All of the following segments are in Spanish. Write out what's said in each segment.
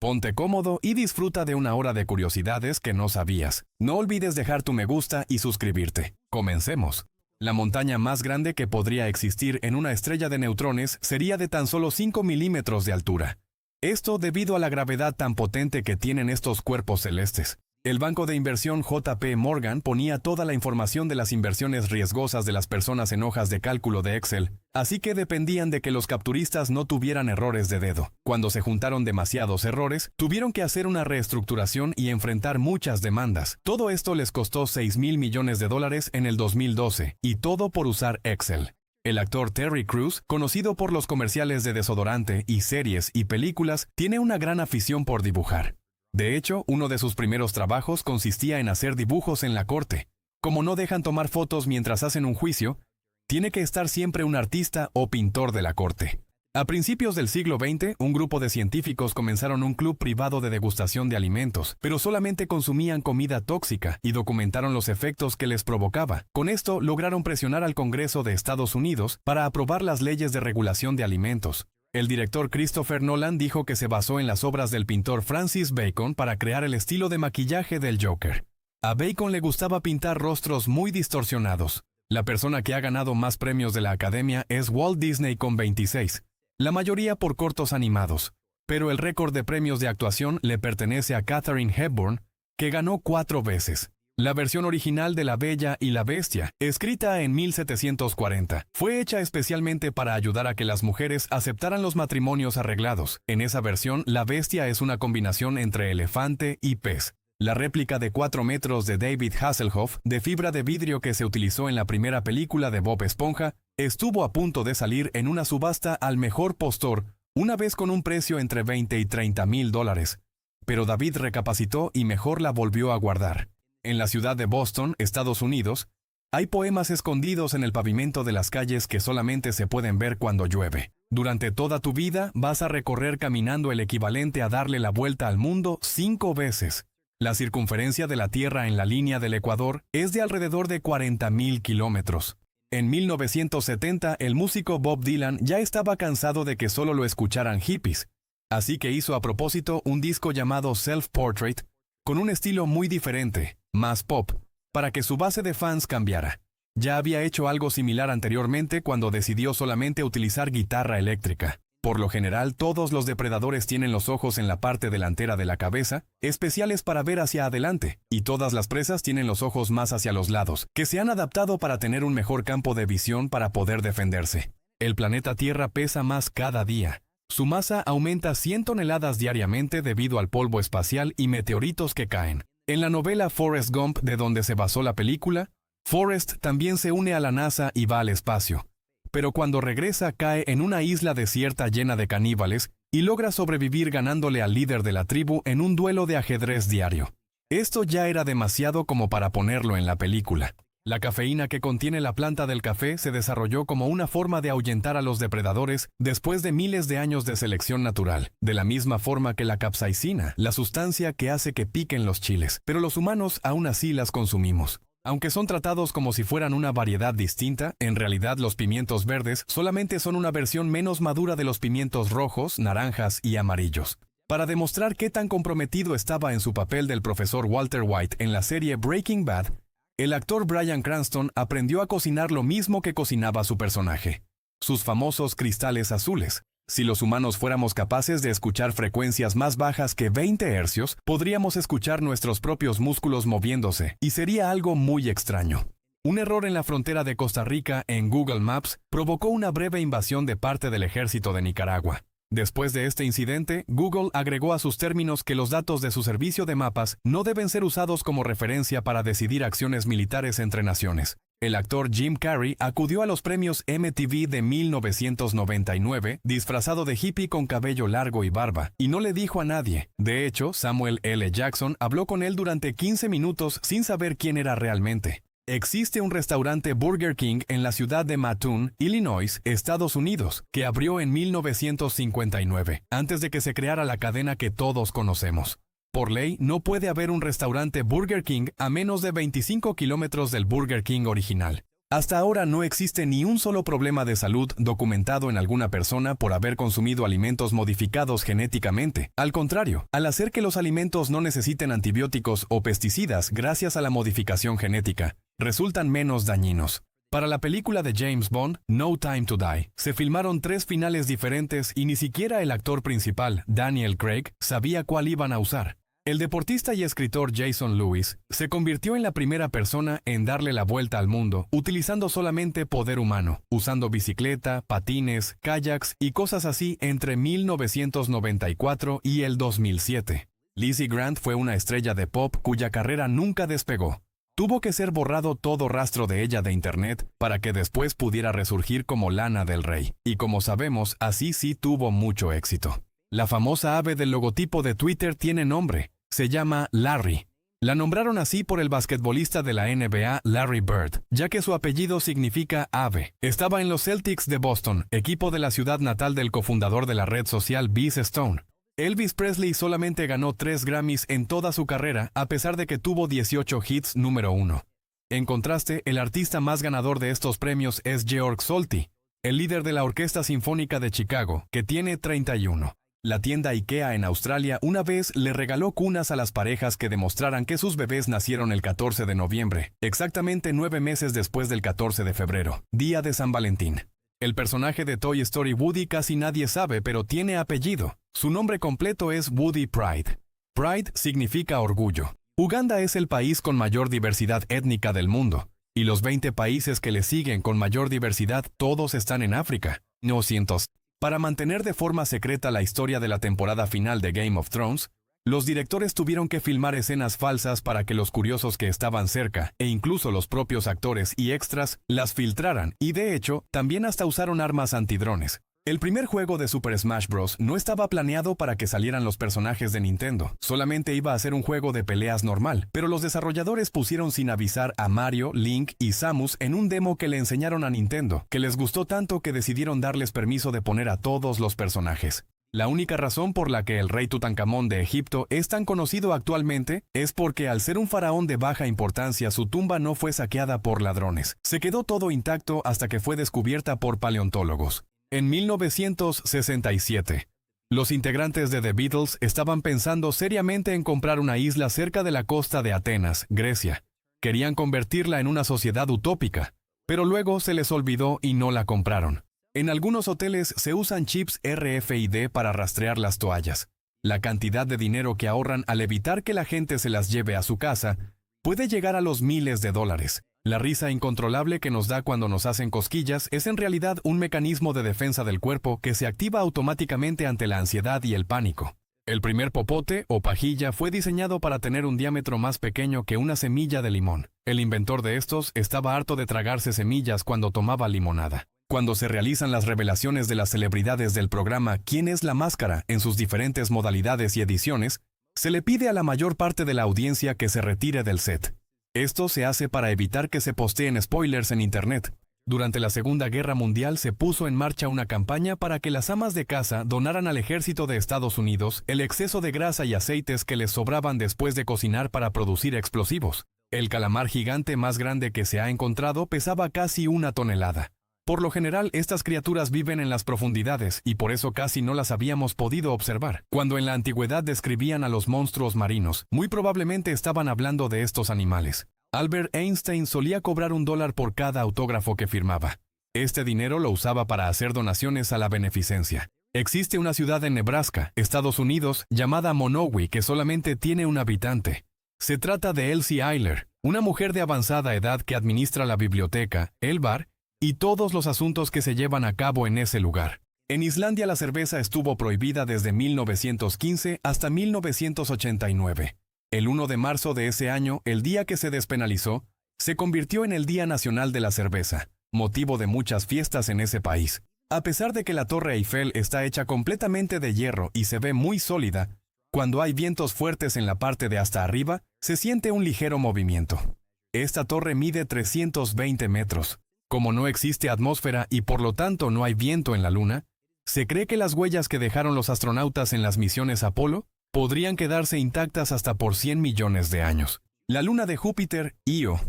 Ponte cómodo y disfruta de una hora de curiosidades que no sabías. No olvides dejar tu me gusta y suscribirte. Comencemos. La montaña más grande que podría existir en una estrella de neutrones sería de tan solo 5 milímetros de altura. Esto debido a la gravedad tan potente que tienen estos cuerpos celestes. El banco de inversión JP Morgan ponía toda la información de las inversiones riesgosas de las personas en hojas de cálculo de Excel, así que dependían de que los capturistas no tuvieran errores de dedo. Cuando se juntaron demasiados errores, tuvieron que hacer una reestructuración y enfrentar muchas demandas. Todo esto les costó $6,000 millones en el 2012, y todo por usar Excel. El actor Terry Crews, conocido por los comerciales de desodorante y series y películas, tiene una gran afición por dibujar. De hecho, uno de sus primeros trabajos consistía en hacer dibujos en la corte. Como no dejan tomar fotos mientras hacen un juicio, tiene que estar siempre un artista o pintor de la corte. A principios del siglo XX, un grupo de científicos comenzaron un club privado de degustación de alimentos, pero solamente consumían comida tóxica y documentaron los efectos que les provocaba. Con esto, lograron presionar al Congreso de Estados Unidos para aprobar las leyes de regulación de alimentos. El director Christopher Nolan dijo que se basó en las obras del pintor Francis Bacon para crear el estilo de maquillaje del Joker. A Bacon le gustaba pintar rostros muy distorsionados. La persona que ha ganado más premios de la Academia es Walt Disney con 26, la mayoría por cortos animados. Pero el récord de premios de actuación le pertenece a Katharine Hepburn, que ganó 4 veces. La versión original de La Bella y la Bestia, escrita en 1740, fue hecha especialmente para ayudar a que las mujeres aceptaran los matrimonios arreglados. En esa versión, la bestia es una combinación entre elefante y pez. La réplica de 4 metros de David Hasselhoff, de fibra de vidrio que se utilizó en la primera película de Bob Esponja, estuvo a punto de salir en una subasta al mejor postor, una vez con un precio entre $20,000 y $30,000. Pero David recapacitó y mejor la volvió a guardar. En la ciudad de Boston, Estados Unidos, hay poemas escondidos en el pavimento de las calles que solamente se pueden ver cuando llueve. Durante toda tu vida vas a recorrer caminando el equivalente a darle la vuelta al mundo 5 veces. La circunferencia de la Tierra en la línea del Ecuador es de alrededor de 40,000 kilómetros. En 1970, el músico Bob Dylan ya estaba cansado de que solo lo escucharan hippies, así que hizo a propósito un disco llamado Self-Portrait, con un estilo muy diferente, más pop, para que su base de fans cambiara. Ya había hecho algo similar anteriormente cuando decidió solamente utilizar guitarra eléctrica. Por lo general, todos los depredadores tienen los ojos en la parte delantera de la cabeza, especiales para ver hacia adelante, y todas las presas tienen los ojos más hacia los lados, que se han adaptado para tener un mejor campo de visión para poder defenderse. El planeta Tierra pesa más cada día. Su masa aumenta 100 toneladas diariamente debido al polvo espacial y meteoritos que caen. En la novela Forrest Gump, de donde se basó la película, Forrest también se une a la NASA y va al espacio. Pero cuando regresa cae en una isla desierta llena de caníbales y logra sobrevivir ganándole al líder de la tribu en un duelo de ajedrez diario. Esto ya era demasiado como para ponerlo en la película. La cafeína que contiene la planta del café se desarrolló como una forma de ahuyentar a los depredadores después de miles de años de selección natural, de la misma forma que la capsaicina, la sustancia que hace que piquen los chiles, pero los humanos aún así las consumimos. Aunque son tratados como si fueran una variedad distinta, en realidad los pimientos verdes solamente son una versión menos madura de los pimientos rojos, naranjas y amarillos. Para demostrar qué tan comprometido estaba en su papel del profesor Walter White en la serie Breaking Bad, el actor Bryan Cranston aprendió a cocinar lo mismo que cocinaba su personaje, sus famosos cristales azules. Si los humanos fuéramos capaces de escuchar frecuencias más bajas que 20 hercios, podríamos escuchar nuestros propios músculos moviéndose, y sería algo muy extraño. Un error en la frontera de Costa Rica en Google Maps provocó una breve invasión de parte del ejército de Nicaragua. Después de este incidente, Google agregó a sus términos que los datos de su servicio de mapas no deben ser usados como referencia para decidir acciones militares entre naciones. El actor Jim Carrey acudió a los premios MTV de 1999 disfrazado de hippie con cabello largo y barba, y no le dijo a nadie. De hecho, Samuel L. Jackson habló con él durante 15 minutos sin saber quién era realmente. Existe un restaurante Burger King en la ciudad de Mattoon, Illinois, Estados Unidos, que abrió en 1959, antes de que se creara la cadena que todos conocemos. Por ley, no puede haber un restaurante Burger King a menos de 25 kilómetros del Burger King original. Hasta ahora no existe ni un solo problema de salud documentado en alguna persona por haber consumido alimentos modificados genéticamente. Al contrario, al hacer que los alimentos no necesiten antibióticos o pesticidas gracias a la modificación genética, resultan menos dañinos. Para la película de James Bond, No Time to Die, se filmaron 3 finales diferentes y ni siquiera el actor principal, Daniel Craig, sabía cuál iban a usar. El deportista y escritor Jason Lewis se convirtió en la primera persona en darle la vuelta al mundo, utilizando solamente poder humano, usando bicicleta, patines, kayaks y cosas así entre 1994 y el 2007. Lizzie Grant fue una estrella de pop cuya carrera nunca despegó. Tuvo que ser borrado todo rastro de ella de internet para que después pudiera resurgir como Lana del Rey. Y como sabemos, así sí tuvo mucho éxito. La famosa ave del logotipo de Twitter tiene nombre. Se llama Larry. La nombraron así por el basquetbolista de la NBA Larry Bird, ya que su apellido significa ave. Estaba en los Celtics de Boston, equipo de la ciudad natal del cofundador de la red social Biz Stone. Elvis Presley solamente ganó 3 Grammys en toda su carrera, a pesar de que tuvo 18 hits número 1. En contraste, el artista más ganador de estos premios es Georg Solti, el líder de la Orquesta Sinfónica de Chicago, que tiene 31. La tienda IKEA en Australia una vez le regaló cunas a las parejas que demostraran que sus bebés nacieron el 14 de noviembre, exactamente 9 meses después del 14 de febrero, día de San Valentín. El personaje de Toy Story Woody casi nadie sabe, pero tiene apellido. Su nombre completo es Woody Pride. Pride significa orgullo. Uganda es el país con mayor diversidad étnica del mundo, y los 20 países que le siguen con mayor diversidad todos están en África. No cientos. Para mantener de forma secreta la historia de la temporada final de Game of Thrones, los directores tuvieron que filmar escenas falsas para que los curiosos que estaban cerca, e incluso los propios actores y extras, las filtraran, y de hecho, también hasta usaron armas antidrones. El primer juego de Super Smash Bros. No estaba planeado para que salieran los personajes de Nintendo, solamente iba a ser un juego de peleas normal, pero los desarrolladores pusieron sin avisar a Mario, Link y Samus en un demo que le enseñaron a Nintendo, que les gustó tanto que decidieron darles permiso de poner a todos los personajes. La única razón por la que el rey Tutankamón de Egipto es tan conocido actualmente es porque al ser un faraón de baja importancia su tumba no fue saqueada por ladrones. Se quedó todo intacto hasta que fue descubierta por paleontólogos. En 1967, los integrantes de The Beatles estaban pensando seriamente en comprar una isla cerca de la costa de Atenas, Grecia. Querían convertirla en una sociedad utópica, pero luego se les olvidó y no la compraron. En algunos hoteles se usan chips RFID para rastrear las toallas. La cantidad de dinero que ahorran al evitar que la gente se las lleve a su casa puede llegar a los miles de dólares. La risa incontrolable que nos da cuando nos hacen cosquillas es en realidad un mecanismo de defensa del cuerpo que se activa automáticamente ante la ansiedad y el pánico. El primer popote o pajilla fue diseñado para tener un diámetro más pequeño que una semilla de limón. El inventor de estos estaba harto de tragarse semillas cuando tomaba limonada. Cuando se realizan las revelaciones de las celebridades del programa ¿Quién es la máscara? En sus diferentes modalidades y ediciones, se le pide a la mayor parte de la audiencia que se retire del set. Esto se hace para evitar que se posteen spoilers en Internet. Durante la Segunda Guerra Mundial se puso en marcha una campaña para que las amas de casa donaran al ejército de Estados Unidos el exceso de grasa y aceites que les sobraban después de cocinar para producir explosivos. El calamar gigante más grande que se ha encontrado pesaba casi 1 tonelada. Por lo general, estas criaturas viven en las profundidades y por eso casi no las habíamos podido observar. Cuando en la antigüedad describían a los monstruos marinos, muy probablemente estaban hablando de estos animales. Albert Einstein solía cobrar $1 por cada autógrafo que firmaba. Este dinero lo usaba para hacer donaciones a la beneficencia. Existe una ciudad en Nebraska, Estados Unidos, llamada Monowi, que solamente tiene un habitante. Se trata de Elsie Eiler, una mujer de avanzada edad que administra la biblioteca, el bar y todos los asuntos que se llevan a cabo en ese lugar. En Islandia la cerveza estuvo prohibida desde 1915 hasta 1989. El 1 de marzo de ese año, el día que se despenalizó, se convirtió en el Día Nacional de la Cerveza, motivo de muchas fiestas en ese país. A pesar de que la Torre Eiffel está hecha completamente de hierro y se ve muy sólida, cuando hay vientos fuertes en la parte de hasta arriba, se siente un ligero movimiento. Esta torre mide 320 metros. Como no existe atmósfera y por lo tanto no hay viento en la Luna, se cree que las huellas que dejaron los astronautas en las misiones Apolo podrían quedarse intactas hasta por 100 millones de años. La luna de Júpiter, Io,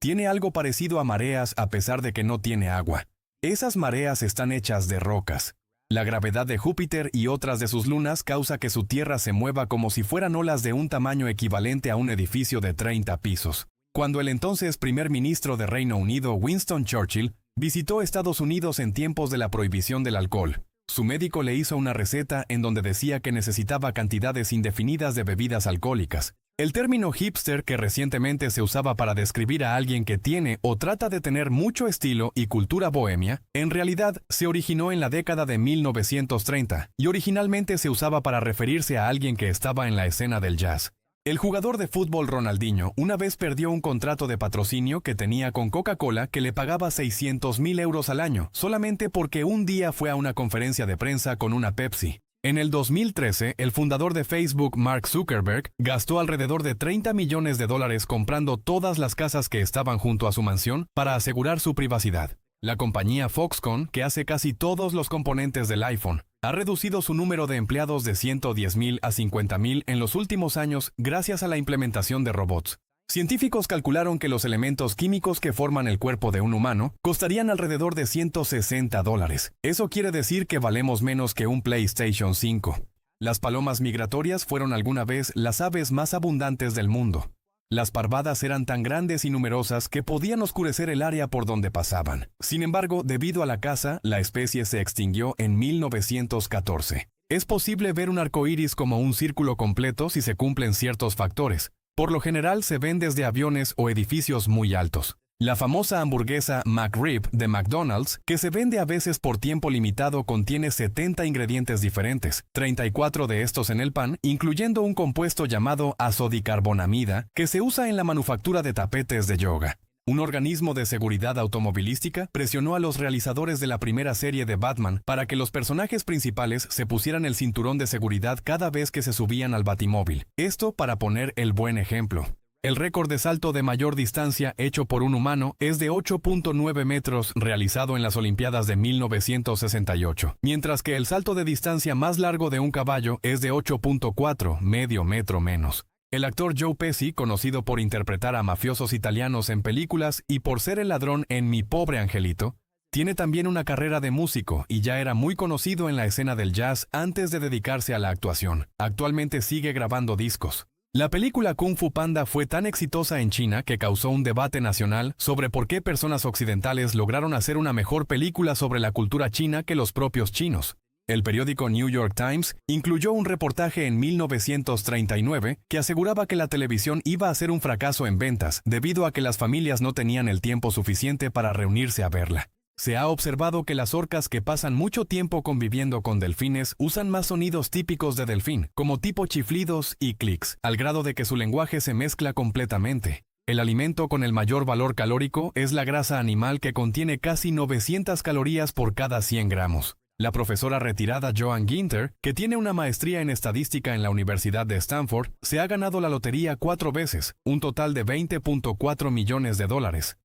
Tiene algo parecido a mareas a pesar de que no tiene agua. Esas mareas están hechas de rocas. La gravedad de Júpiter y otras de sus lunas causa que su Tierra se mueva como si fueran olas de un tamaño equivalente a un edificio de 30 pisos. Cuando el entonces primer ministro de Reino Unido, Winston Churchill, visitó Estados Unidos en tiempos de la prohibición del alcohol, su médico le hizo una receta en donde decía que necesitaba cantidades indefinidas de bebidas alcohólicas. El término hipster, que recientemente se usaba para describir a alguien que tiene o trata de tener mucho estilo y cultura bohemia, en realidad se originó en la década de 1930 y originalmente se usaba para referirse a alguien que estaba en la escena del jazz. El jugador de fútbol Ronaldinho una vez perdió un contrato de patrocinio que tenía con Coca-Cola que le pagaba 600,000 euros al año, solamente porque un día fue a una conferencia de prensa con una Pepsi. En el 2013, el fundador de Facebook, Mark Zuckerberg, gastó alrededor de $30 millones comprando todas las casas que estaban junto a su mansión para asegurar su privacidad. La compañía Foxconn, que hace casi todos los componentes del iPhone, ha reducido su número de empleados de 110,000 a 50,000 en los últimos años gracias a la implementación de robots. Científicos calcularon que los elementos químicos que forman el cuerpo de un humano costarían alrededor de $160. Eso quiere decir que valemos menos que un PlayStation 5. Las palomas migratorias fueron alguna vez las aves más abundantes del mundo. Las parvadas eran tan grandes y numerosas que podían oscurecer el área por donde pasaban. Sin embargo, debido a la caza, la especie se extinguió en 1914. Es posible ver un arco iris como un círculo completo si se cumplen ciertos factores. Por lo general se ven desde aviones o edificios muy altos. La famosa hamburguesa McRib de McDonald's, que se vende a veces por tiempo limitado, contiene 70 ingredientes diferentes, 34 de estos en el pan, incluyendo un compuesto llamado azodicarbonamida, que se usa en la manufactura de tapetes de yoga. Un organismo de seguridad automovilística presionó a los realizadores de la primera serie de Batman para que los personajes principales se pusieran el cinturón de seguridad cada vez que se subían al batimóvil. Esto para poner el buen ejemplo. El récord de salto de mayor distancia hecho por un humano es de 8.9 metros realizado en las Olimpiadas de 1968, mientras que el salto de distancia más largo de un caballo es de 8.4, medio metro menos. El actor Joe Pesci, conocido por interpretar a mafiosos italianos en películas y por ser el ladrón en Mi pobre angelito, tiene también una carrera de músico y ya era muy conocido en la escena del jazz antes de dedicarse a la actuación. Actualmente sigue grabando discos. La película Kung Fu Panda fue tan exitosa en China que causó un debate nacional sobre por qué personas occidentales lograron hacer una mejor película sobre la cultura china que los propios chinos. El periódico New York Times incluyó un reportaje en 1939 que aseguraba que la televisión iba a ser un fracaso en ventas debido a que las familias no tenían el tiempo suficiente para reunirse a verla. Se ha observado que las orcas que pasan mucho tiempo conviviendo con delfines usan más sonidos típicos de delfín, como tipo chiflidos y clics, al grado de que su lenguaje se mezcla completamente. El alimento con el mayor valor calórico es la grasa animal, que contiene casi 900 calorías por cada 100 gramos. La profesora retirada Joan Ginter, que tiene una maestría en estadística en la Universidad de Stanford, se ha ganado la lotería 4 veces, un total de $20.4 millones.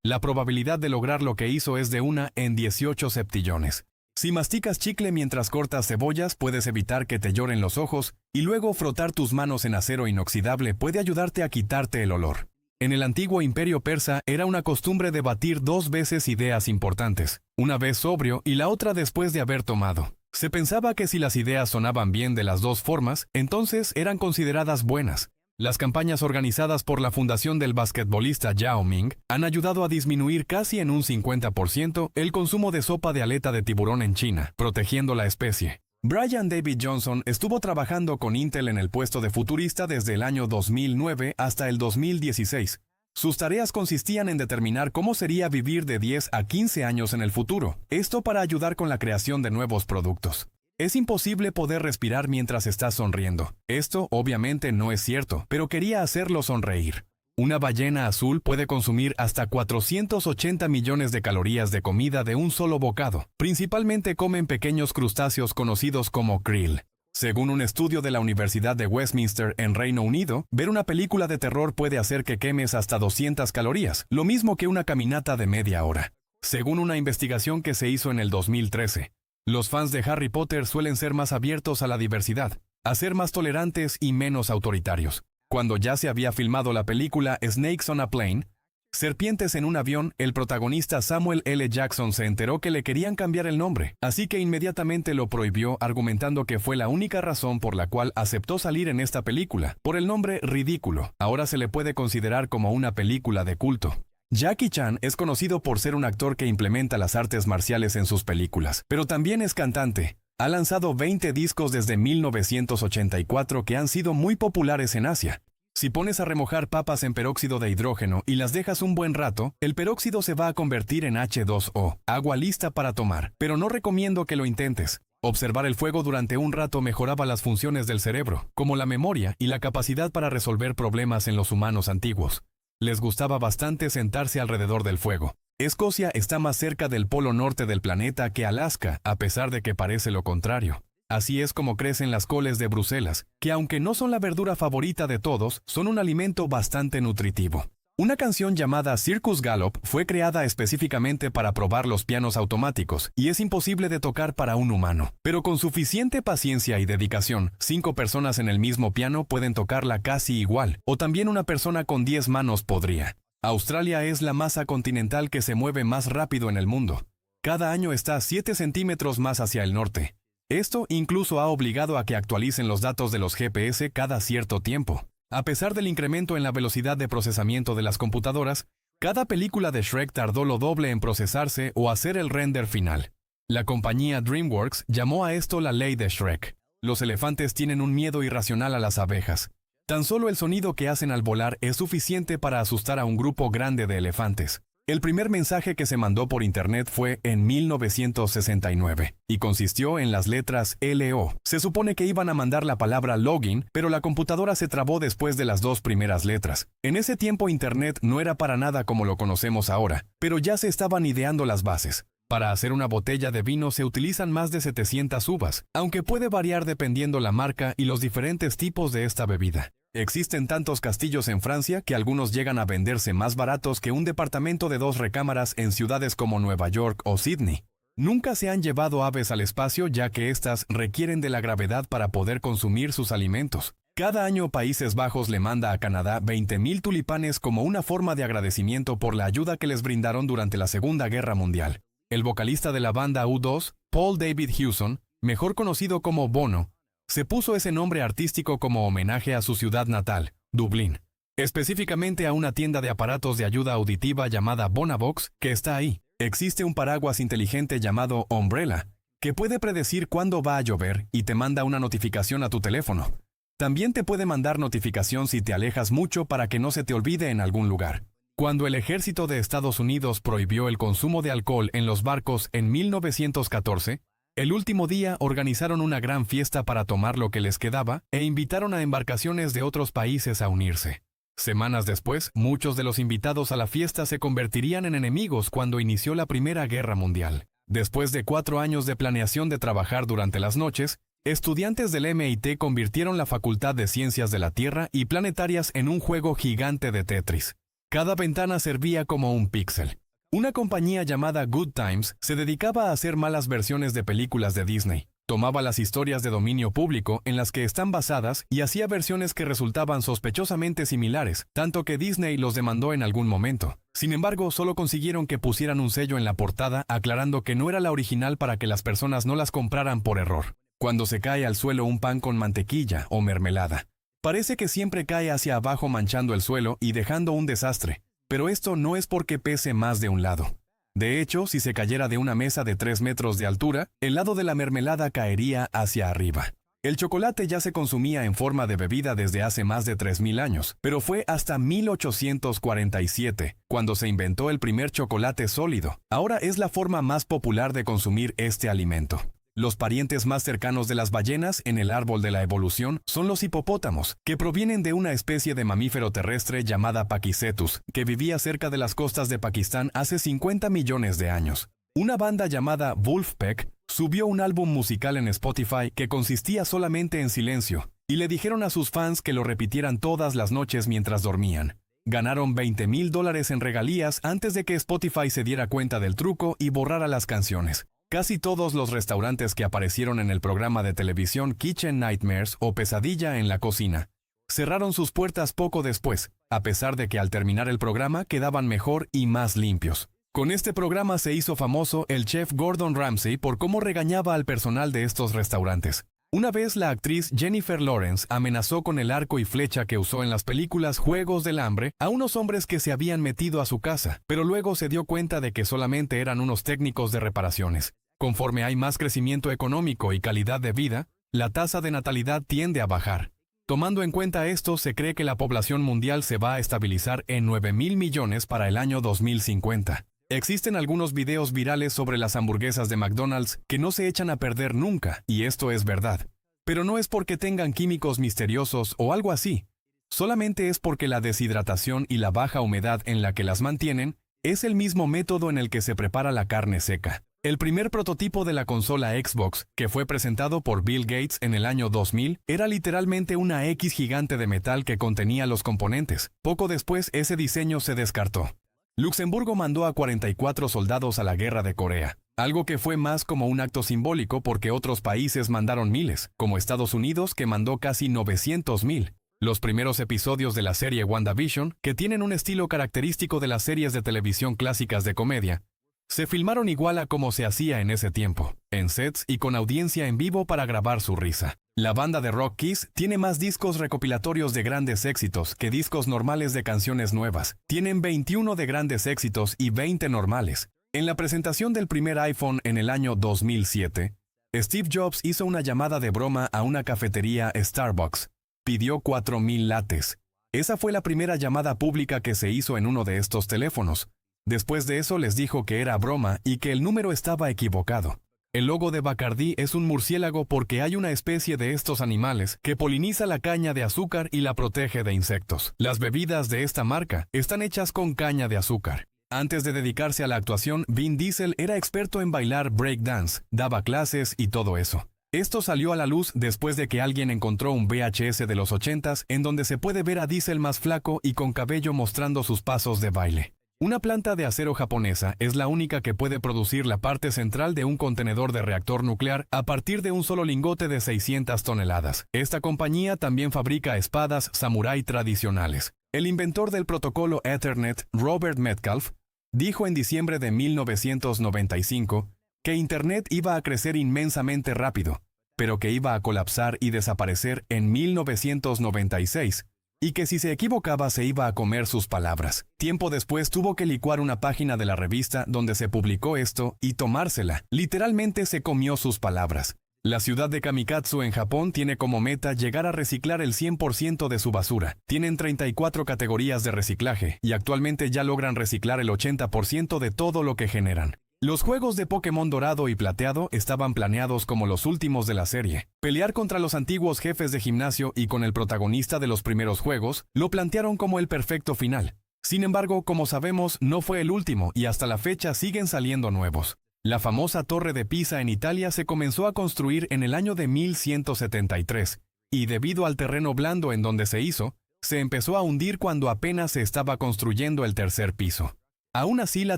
La probabilidad de lograr lo que hizo es de 1 en 18 septillones. Si masticas chicle mientras cortas cebollas, puedes evitar que te lloren los ojos, y luego frotar tus manos en acero inoxidable puede ayudarte a quitarte el olor. En el antiguo imperio persa era una costumbre debatir 2 veces ideas importantes, una vez sobrio y la otra después de haber tomado. Se pensaba que si las ideas sonaban bien de las 2 formas, entonces eran consideradas buenas. Las campañas organizadas por la fundación del basquetbolista Yao Ming han ayudado a disminuir casi en un 50% el consumo de sopa de aleta de tiburón en China, protegiendo la especie. Brian David Johnson estuvo trabajando con Intel en el puesto de futurista desde el año 2009 hasta el 2016. Sus tareas consistían en determinar cómo sería vivir de 10 a 15 años en el futuro, esto para ayudar con la creación de nuevos productos. Es imposible poder respirar mientras estás sonriendo. Esto obviamente no es cierto, pero quería hacerlo sonreír. Una ballena azul puede consumir hasta 480 millones de calorías de comida de un solo bocado. Principalmente comen pequeños crustáceos conocidos como krill. Según un estudio de la Universidad de Westminster en Reino Unido, ver una película de terror puede hacer que quemes hasta 200 calorías, lo mismo que una caminata de media hora. Según una investigación que se hizo en el 2013, los fans de Harry Potter suelen ser más abiertos a la diversidad, a ser más tolerantes y menos autoritarios. Cuando ya se había filmado la película Snakes on a Plane, Serpientes en un avión, el protagonista Samuel L. Jackson se enteró que le querían cambiar el nombre, así que inmediatamente lo prohibió, argumentando que fue la única razón por la cual aceptó salir en esta película, por el nombre ridículo. Ahora se le puede considerar como una película de culto. Jackie Chan es conocido por ser un actor que implementa las artes marciales en sus películas, pero también es cantante. Ha lanzado 20 discos desde 1984 que han sido muy populares en Asia. Si pones a remojar papas en peróxido de hidrógeno y las dejas un buen rato, el peróxido se va a convertir en H2O, agua lista para tomar, pero no recomiendo que lo intentes. Observar el fuego durante un rato mejoraba las funciones del cerebro, como la memoria y la capacidad para resolver problemas en los humanos antiguos. Les gustaba bastante sentarse alrededor del fuego. Escocia está más cerca del polo norte del planeta que Alaska, a pesar de que parece lo contrario. Así es como crecen las coles de Bruselas, que aunque no son la verdura favorita de todos, son un alimento bastante nutritivo. Una canción llamada Circus Gallop fue creada específicamente para probar los pianos automáticos, y es imposible de tocar para un humano. Pero con suficiente paciencia y dedicación, 5 personas en el mismo piano pueden tocarla casi igual, o también una persona con 10 manos podría. Australia es la masa continental que se mueve más rápido en el mundo. Cada año está 7 centímetros más hacia el norte. Esto incluso ha obligado a que actualicen los datos de los GPS cada cierto tiempo. A pesar del incremento en la velocidad de procesamiento de las computadoras, cada película de Shrek tardó lo doble en procesarse o hacer el render final. La compañía DreamWorks llamó a esto la ley de Shrek. Los elefantes tienen un miedo irracional a las abejas. Tan solo el sonido que hacen al volar es suficiente para asustar a un grupo grande de elefantes. El primer mensaje que se mandó por internet fue en 1969 y consistió en las letras LO. Se supone que iban a mandar la palabra login, pero la computadora se trabó después de las 2 primeras letras. En ese tiempo internet no era para nada como lo conocemos ahora, pero ya se estaban ideando las bases. Para hacer una botella de vino se utilizan más de 700 uvas, aunque puede variar dependiendo la marca y los diferentes tipos de esta bebida. Existen tantos castillos en Francia que algunos llegan a venderse más baratos que un departamento de 2 recámaras en ciudades como Nueva York o Sydney. Nunca se han llevado aves al espacio ya que éstas requieren de la gravedad para poder consumir sus alimentos. Cada año Países Bajos le manda a Canadá 20.000 tulipanes como una forma de agradecimiento por la ayuda que les brindaron durante la Segunda Guerra Mundial. El vocalista de la banda U2, Paul David Hewson, mejor conocido como Bono, se puso ese nombre artístico como homenaje a su ciudad natal, Dublín, específicamente a una tienda de aparatos de ayuda auditiva llamada Bonabox, que está ahí. Existe un paraguas inteligente llamado Umbrella, que puede predecir cuándo va a llover y te manda una notificación a tu teléfono. También te puede mandar notificación si te alejas mucho para que no se te olvide en algún lugar. Cuando el ejército de Estados Unidos prohibió el consumo de alcohol en los barcos en 1914, el último día organizaron una gran fiesta para tomar lo que les quedaba e invitaron a embarcaciones de otros países a unirse. Semanas después, muchos de los invitados a la fiesta se convertirían en enemigos cuando inició la Primera Guerra Mundial. Después de 4 años de planeación de trabajar durante las noches, estudiantes del MIT convirtieron la Facultad de Ciencias de la Tierra y Planetarias en un juego gigante de Tetris. Cada ventana servía como un píxel. Una compañía llamada Good Times se dedicaba a hacer malas versiones de películas de Disney. Tomaba las historias de dominio público en las que están basadas y hacía versiones que resultaban sospechosamente similares, tanto que Disney los demandó en algún momento. Sin embargo, solo consiguieron que pusieran un sello en la portada aclarando que no era la original para que las personas no las compraran por error. Cuando se cae al suelo un pan con mantequilla o mermelada, parece que siempre cae hacia abajo manchando el suelo y dejando un desastre. Pero esto no es porque pese más de un lado. De hecho, si se cayera de una mesa de 3 metros de altura, el lado de la mermelada caería hacia arriba. El chocolate ya se consumía en forma de bebida desde hace más de 3.000 años, pero fue hasta 1847 cuando se inventó el primer chocolate sólido. Ahora es la forma más popular de consumir este alimento. Los parientes más cercanos de las ballenas en el árbol de la evolución son los hipopótamos, que provienen de una especie de mamífero terrestre llamada Pakicetus, que vivía cerca de las costas de Pakistán hace 50 millones de años. Una banda llamada Wolfpack subió un álbum musical en Spotify que consistía solamente en silencio, y le dijeron a sus fans que lo repitieran todas las noches mientras dormían. Ganaron $20,000 en regalías antes de que Spotify se diera cuenta del truco y borrara las canciones. Casi todos los restaurantes que aparecieron en el programa de televisión Kitchen Nightmares o Pesadilla en la Cocina cerraron sus puertas poco después, a pesar de que al terminar el programa quedaban mejor y más limpios. Con este programa se hizo famoso el chef Gordon Ramsay por cómo regañaba al personal de estos restaurantes. Una vez la actriz Jennifer Lawrence amenazó con el arco y flecha que usó en las películas Juegos del Hambre a unos hombres que se habían metido a su casa, pero luego se dio cuenta de que solamente eran unos técnicos de reparaciones. Conforme hay más crecimiento económico y calidad de vida, la tasa de natalidad tiende a bajar. Tomando en cuenta esto, se cree que la población mundial se va a estabilizar en 9,000 millones para el año 2050. Existen algunos videos virales sobre las hamburguesas de McDonald's que no se echan a perder nunca, y esto es verdad. Pero no es porque tengan químicos misteriosos o algo así. Solamente es porque la deshidratación y la baja humedad en la que las mantienen es el mismo método en el que se prepara la carne seca. El primer prototipo de la consola Xbox, que fue presentado por Bill Gates en el año 2000, era literalmente una X gigante de metal que contenía los componentes. Poco después, ese diseño se descartó. Luxemburgo mandó a 44 soldados a la guerra de Corea, algo que fue más como un acto simbólico porque otros países mandaron miles, como Estados Unidos que mandó casi 900,000. Los primeros episodios de la serie WandaVision, que tienen un estilo característico de las series de televisión clásicas de comedia, se filmaron igual a como se hacía en ese tiempo, en sets y con audiencia en vivo para grabar su risa. La banda de rock Kiss tiene más discos recopilatorios de grandes éxitos que discos normales de canciones nuevas. Tienen 21 de grandes éxitos y 20 normales. En la presentación del primer iPhone en el año 2007, Steve Jobs hizo una llamada de broma a una cafetería Starbucks. Pidió 4,000 lattes. Esa fue la primera llamada pública que se hizo en uno de estos teléfonos. Después de eso les dijo que era broma y que el número estaba equivocado. El logo de Bacardí es un murciélago porque hay una especie de estos animales que poliniza la caña de azúcar y la protege de insectos. Las bebidas de esta marca están hechas con caña de azúcar. Antes de dedicarse a la actuación, Vin Diesel era experto en bailar breakdance, daba clases y todo eso. Esto salió a la luz después de que alguien encontró un VHS de los 80s en donde se puede ver a Diesel más flaco y con cabello mostrando sus pasos de baile. Una planta de acero japonesa es la única que puede producir la parte central de un contenedor de reactor nuclear a partir de un solo lingote de 600 toneladas. Esta compañía también fabrica espadas samurái tradicionales. El inventor del protocolo Ethernet, Robert Metcalfe, dijo en diciembre de 1995 que Internet iba a crecer inmensamente rápido, pero que iba a colapsar y desaparecer en 1996. Y que si se equivocaba se iba a comer sus palabras. Tiempo después tuvo que licuar una página de la revista donde se publicó esto y tomársela. Literalmente se comió sus palabras. La ciudad de Kamikatsu en Japón tiene como meta llegar a reciclar el 100% de su basura. Tienen 34 categorías de reciclaje y actualmente ya logran reciclar el 80% de todo lo que generan. Los juegos de Pokémon Dorado y Plateado estaban planeados como los últimos de la serie. Pelear contra los antiguos jefes de gimnasio y con el protagonista de los primeros juegos lo plantearon como el perfecto final. Sin embargo, como sabemos, no fue el último y hasta la fecha siguen saliendo nuevos. La famosa Torre de Pisa en Italia se comenzó a construir en el año de 1173 y debido al terreno blando en donde se hizo, se empezó a hundir cuando apenas se estaba construyendo el tercer piso. Aún así la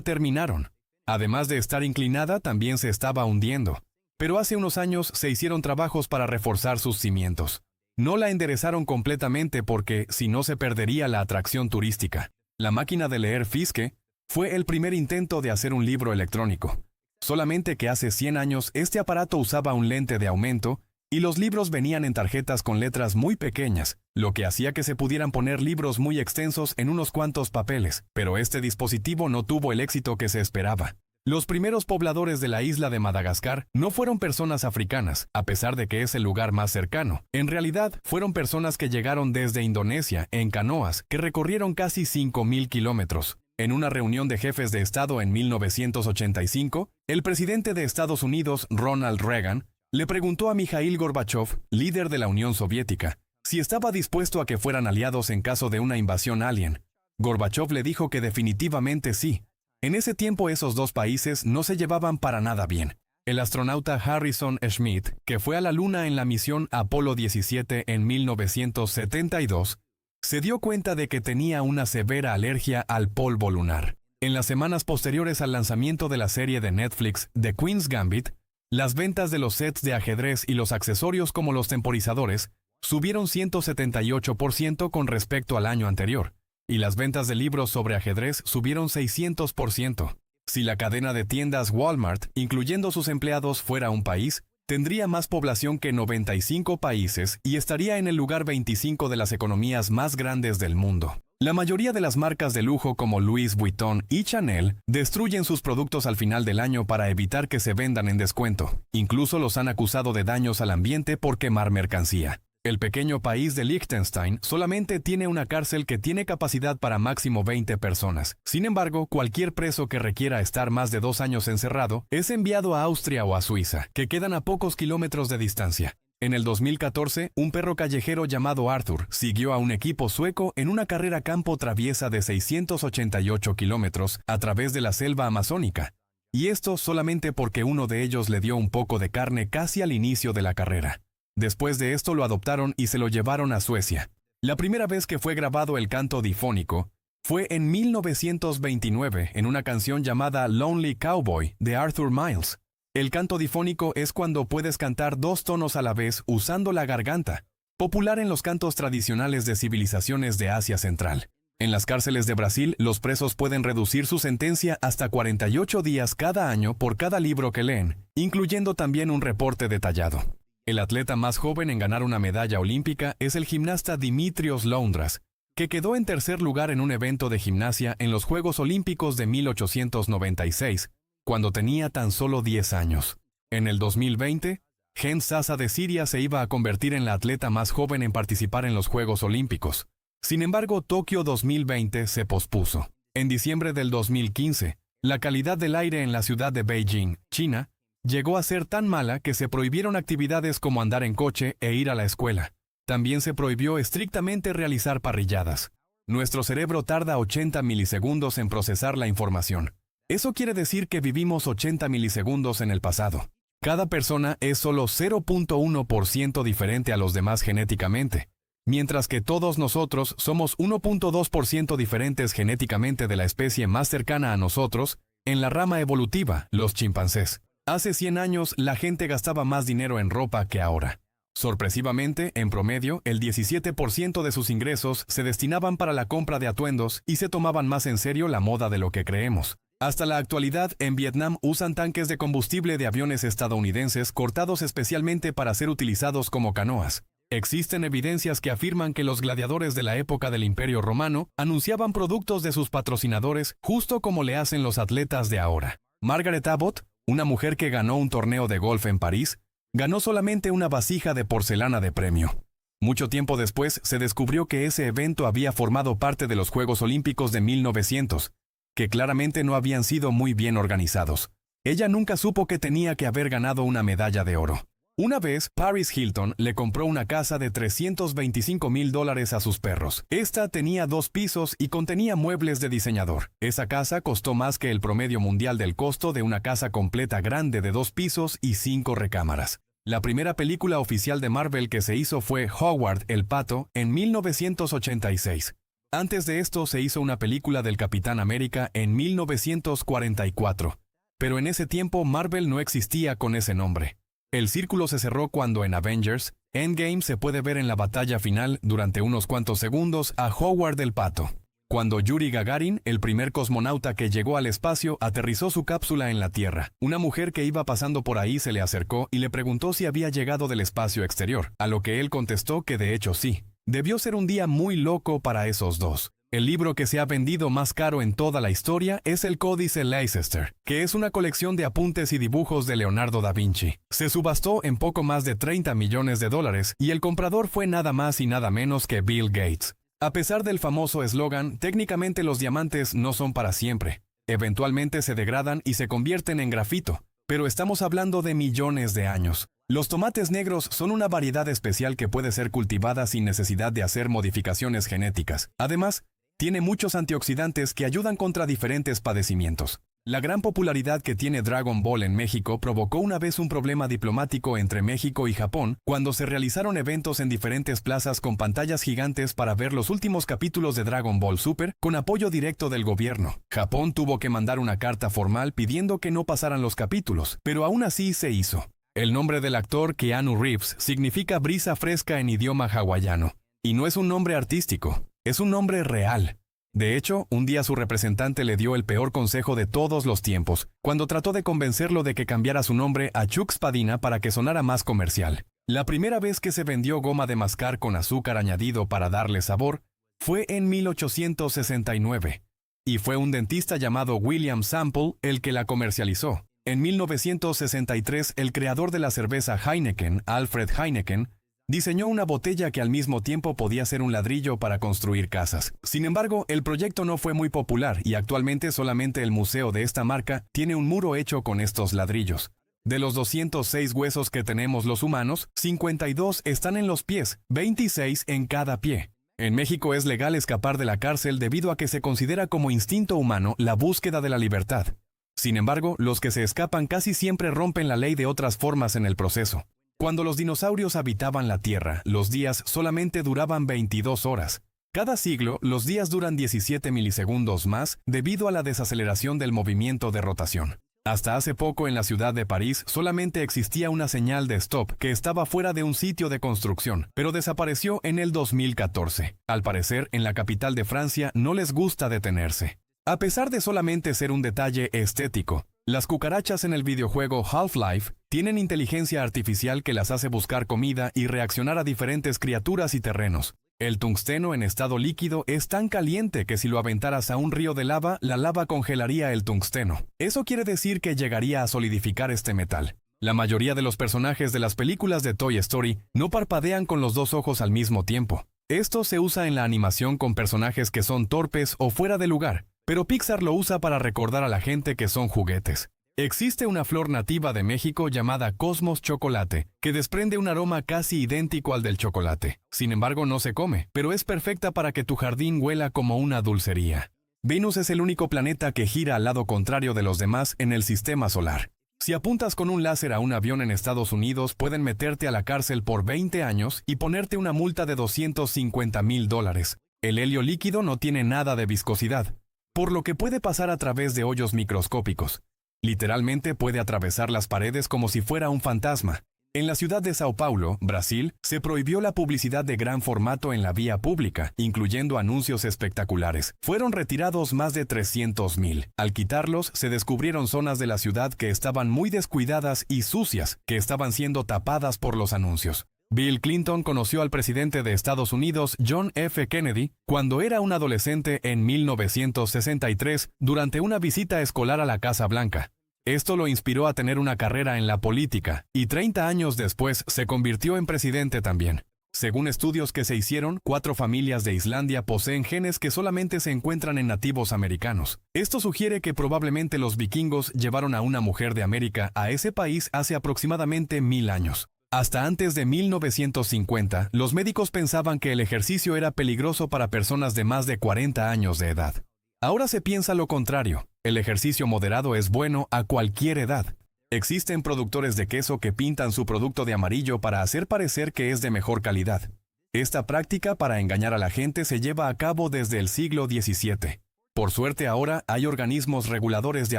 terminaron. Además de estar inclinada, también se estaba hundiendo. Pero hace unos años se hicieron trabajos para reforzar sus cimientos. No la enderezaron completamente porque, si no, se perdería la atracción turística. La máquina de leer Fiske fue el primer intento de hacer un libro electrónico. Solamente que hace 100 años este aparato usaba un lente de aumento y los libros venían en tarjetas con letras muy pequeñas, lo que hacía que se pudieran poner libros muy extensos en unos cuantos papeles, pero este dispositivo no tuvo el éxito que se esperaba. Los primeros pobladores de la isla de Madagascar no fueron personas africanas, a pesar de que es el lugar más cercano. En realidad, fueron personas que llegaron desde Indonesia en canoas, que recorrieron casi 5,000 kilómetros. En una reunión de jefes de Estado en 1985, el presidente de Estados Unidos, Ronald Reagan, le preguntó a Mikhail Gorbachev, líder de la Unión Soviética, si estaba dispuesto a que fueran aliados en caso de una invasión alien. Gorbachev le dijo que definitivamente sí. En ese tiempo esos dos países no se llevaban para nada bien. El astronauta Harrison Schmitt, que fue a la Luna en la misión Apolo 17 en 1972, se dio cuenta de que tenía una severa alergia al polvo lunar. En las semanas posteriores al lanzamiento de la serie de Netflix The Queen's Gambit, las ventas de los sets de ajedrez y los accesorios como los temporizadores subieron 178% con respecto al año anterior, y las ventas de libros sobre ajedrez subieron 600%. Si la cadena de tiendas Walmart, incluyendo sus empleados, fuera un país, tendría más población que 95 países y estaría en el lugar 25 de las economías más grandes del mundo. La mayoría de las marcas de lujo como Louis Vuitton y Chanel destruyen sus productos al final del año para evitar que se vendan en descuento. Incluso los han acusado de daños al ambiente por quemar mercancía. El pequeño país de Liechtenstein solamente tiene una cárcel que tiene capacidad para máximo 20 personas. Sin embargo, cualquier preso que requiera estar más de 2 años encerrado es enviado a Austria o a Suiza, que quedan a pocos kilómetros de distancia. En el 2014, un perro callejero llamado Arthur siguió a un equipo sueco en una carrera campo traviesa de 688 kilómetros a través de la selva amazónica. Y esto solamente porque uno de ellos le dio un poco de carne casi al inicio de la carrera. Después de esto lo adoptaron y se lo llevaron a Suecia. La primera vez que fue grabado el canto difónico fue en 1929 en una canción llamada Lonely Cowboy de Arthur Miles. El canto difónico es cuando puedes cantar 2 tonos a la vez usando la garganta, popular en los cantos tradicionales de civilizaciones de Asia Central. En las cárceles de Brasil, los presos pueden reducir su sentencia hasta 48 días cada año por cada libro que leen, incluyendo también un reporte detallado. El atleta más joven en ganar una medalla olímpica es el gimnasta Dimitrios Loundras, que quedó en tercer lugar en un evento de gimnasia en los Juegos Olímpicos de 1896, cuando tenía tan solo 10 años. En el 2020, Gen Sasa de Siria se iba a convertir en la atleta más joven en participar en los Juegos Olímpicos. Sin embargo, Tokio 2020 se pospuso. En diciembre del 2015, la calidad del aire en la ciudad de Beijing, China, llegó a ser tan mala que se prohibieron actividades como andar en coche e ir a la escuela. También se prohibió estrictamente realizar parrilladas. Nuestro cerebro tarda 80 milisegundos en procesar la información. Eso quiere decir que vivimos 80 milisegundos en el pasado. Cada persona es solo 0.1% diferente a los demás genéticamente, mientras que todos nosotros somos 1.2% diferentes genéticamente de la especie más cercana a nosotros, en la rama evolutiva, los chimpancés. Hace 100 años, la gente gastaba más dinero en ropa que ahora. Sorpresivamente, en promedio, el 17% de sus ingresos se destinaban para la compra de atuendos y se tomaban más en serio la moda de lo que creemos. Hasta la actualidad, en Vietnam usan tanques de combustible de aviones estadounidenses cortados especialmente para ser utilizados como canoas. Existen evidencias que afirman que los gladiadores de la época del Imperio Romano anunciaban productos de sus patrocinadores justo como le hacen los atletas de ahora. Margaret Abbott, una mujer que ganó un torneo de golf en París, ganó solamente una vasija de porcelana de premio. Mucho tiempo después se descubrió que ese evento había formado parte de los Juegos Olímpicos de 1900, que claramente no habían sido muy bien organizados. Ella nunca supo que tenía que haber ganado una medalla de oro. Una vez, Paris Hilton le compró una casa de $325,000 a sus perros. Esta tenía 2 pisos y contenía muebles de diseñador. Esa casa costó más que el promedio mundial del costo de una casa completa grande de 2 pisos y 5 recámaras. La primera película oficial de Marvel que se hizo fue Howard el Pato en 1986. Antes de esto se hizo una película del Capitán América en 1944, pero en ese tiempo Marvel no existía con ese nombre. El círculo se cerró cuando en Avengers Endgame se puede ver en la batalla final durante unos cuantos segundos a Howard el Pato. Cuando Yuri Gagarin, el primer cosmonauta que llegó al espacio, aterrizó su cápsula en la Tierra, una mujer que iba pasando por ahí se le acercó y le preguntó si había llegado del espacio exterior, a lo que él contestó que de hecho sí. Debió ser un día muy loco para esos dos. El libro que se ha vendido más caro en toda la historia es el Códice Leicester, que es una colección de apuntes y dibujos de Leonardo da Vinci. Se subastó en poco más de $30 millones y el comprador fue nada más y nada menos que Bill Gates. A pesar del famoso eslogan, técnicamente los diamantes no son para siempre. Eventualmente se degradan y se convierten en grafito, pero estamos hablando de millones de años. Los tomates negros son una variedad especial que puede ser cultivada sin necesidad de hacer modificaciones genéticas. Además, tiene muchos antioxidantes que ayudan contra diferentes padecimientos. La gran popularidad que tiene Dragon Ball en México provocó una vez un problema diplomático entre México y Japón cuando se realizaron eventos en diferentes plazas con pantallas gigantes para ver los últimos capítulos de Dragon Ball Super con apoyo directo del gobierno. Japón tuvo que mandar una carta formal pidiendo que no pasaran los capítulos, pero aún así se hizo. El nombre del actor, Keanu Reeves, significa brisa fresca en idioma hawaiano. Y no es un nombre artístico, es un nombre real. De hecho, un día su representante le dio el peor consejo de todos los tiempos, cuando trató de convencerlo de que cambiara su nombre a Chuck Spadina para que sonara más comercial. La primera vez que se vendió goma de mascar con azúcar añadido para darle sabor fue en 1869, y fue un dentista llamado William Sample el que la comercializó. En 1963, el creador de la cerveza Heineken, Alfred Heineken, diseñó una botella que al mismo tiempo podía ser un ladrillo para construir casas. Sin embargo, el proyecto no fue muy popular y actualmente solamente el museo de esta marca tiene un muro hecho con estos ladrillos. De los 206 huesos que tenemos los humanos, 52 están en los pies, 26 en cada pie. En México es legal escapar de la cárcel debido a que se considera como instinto humano la búsqueda de la libertad. Sin embargo, los que se escapan casi siempre rompen la ley de otras formas en el proceso. Cuando los dinosaurios habitaban la Tierra, los días solamente duraban 22 horas. Cada siglo, los días duran 17 milisegundos más debido a la desaceleración del movimiento de rotación. Hasta hace poco en la ciudad de París solamente existía una señal de stop que estaba fuera de un sitio de construcción, pero desapareció en el 2014. Al parecer, en la capital de Francia no les gusta detenerse. A pesar de solamente ser un detalle estético, las cucarachas en el videojuego Half-Life tienen inteligencia artificial que las hace buscar comida y reaccionar a diferentes criaturas y terrenos. El tungsteno en estado líquido es tan caliente que si lo aventaras a un río de lava, la lava congelaría el tungsteno. Eso quiere decir que llegaría a solidificar este metal. La mayoría de los personajes de las películas de Toy Story no parpadean con los dos ojos al mismo tiempo. Esto se usa en la animación con personajes que son torpes o fuera de lugar, pero Pixar lo usa para recordar a la gente que son juguetes. Existe una flor nativa de México llamada Cosmos Chocolate, que desprende un aroma casi idéntico al del chocolate. Sin embargo, no se come, pero es perfecta para que tu jardín huela como una dulcería. Venus es el único planeta que gira al lado contrario de los demás en el sistema solar. Si apuntas con un láser a un avión en Estados Unidos, pueden meterte a la cárcel por 20 años y ponerte una multa de $250,000. El helio líquido no tiene nada de viscosidad, por lo que puede pasar a través de hoyos microscópicos. Literalmente puede atravesar las paredes como si fuera un fantasma. En la ciudad de Sao Paulo, Brasil, se prohibió la publicidad de gran formato en la vía pública, incluyendo anuncios espectaculares. Fueron retirados más de 300,000. Al quitarlos, se descubrieron zonas de la ciudad que estaban muy descuidadas y sucias, que estaban siendo tapadas por los anuncios. Bill Clinton conoció al presidente de Estados Unidos, John F. Kennedy, cuando era un adolescente en 1963 durante una visita escolar a la Casa Blanca. Esto lo inspiró a tener una carrera en la política, y 30 años después se convirtió en presidente también. Según estudios que se hicieron, 4 familias de Islandia poseen genes que solamente se encuentran en nativos americanos. Esto sugiere que probablemente los vikingos llevaron a una mujer de América a ese país hace aproximadamente 1000 años. Hasta antes de 1950, los médicos pensaban que el ejercicio era peligroso para personas de más de 40 años de edad. Ahora se piensa lo contrario. El ejercicio moderado es bueno a cualquier edad. Existen productores de queso que pintan su producto de amarillo para hacer parecer que es de mejor calidad. Esta práctica para engañar a la gente se lleva a cabo desde el siglo XVII. Por suerte ahora hay organismos reguladores de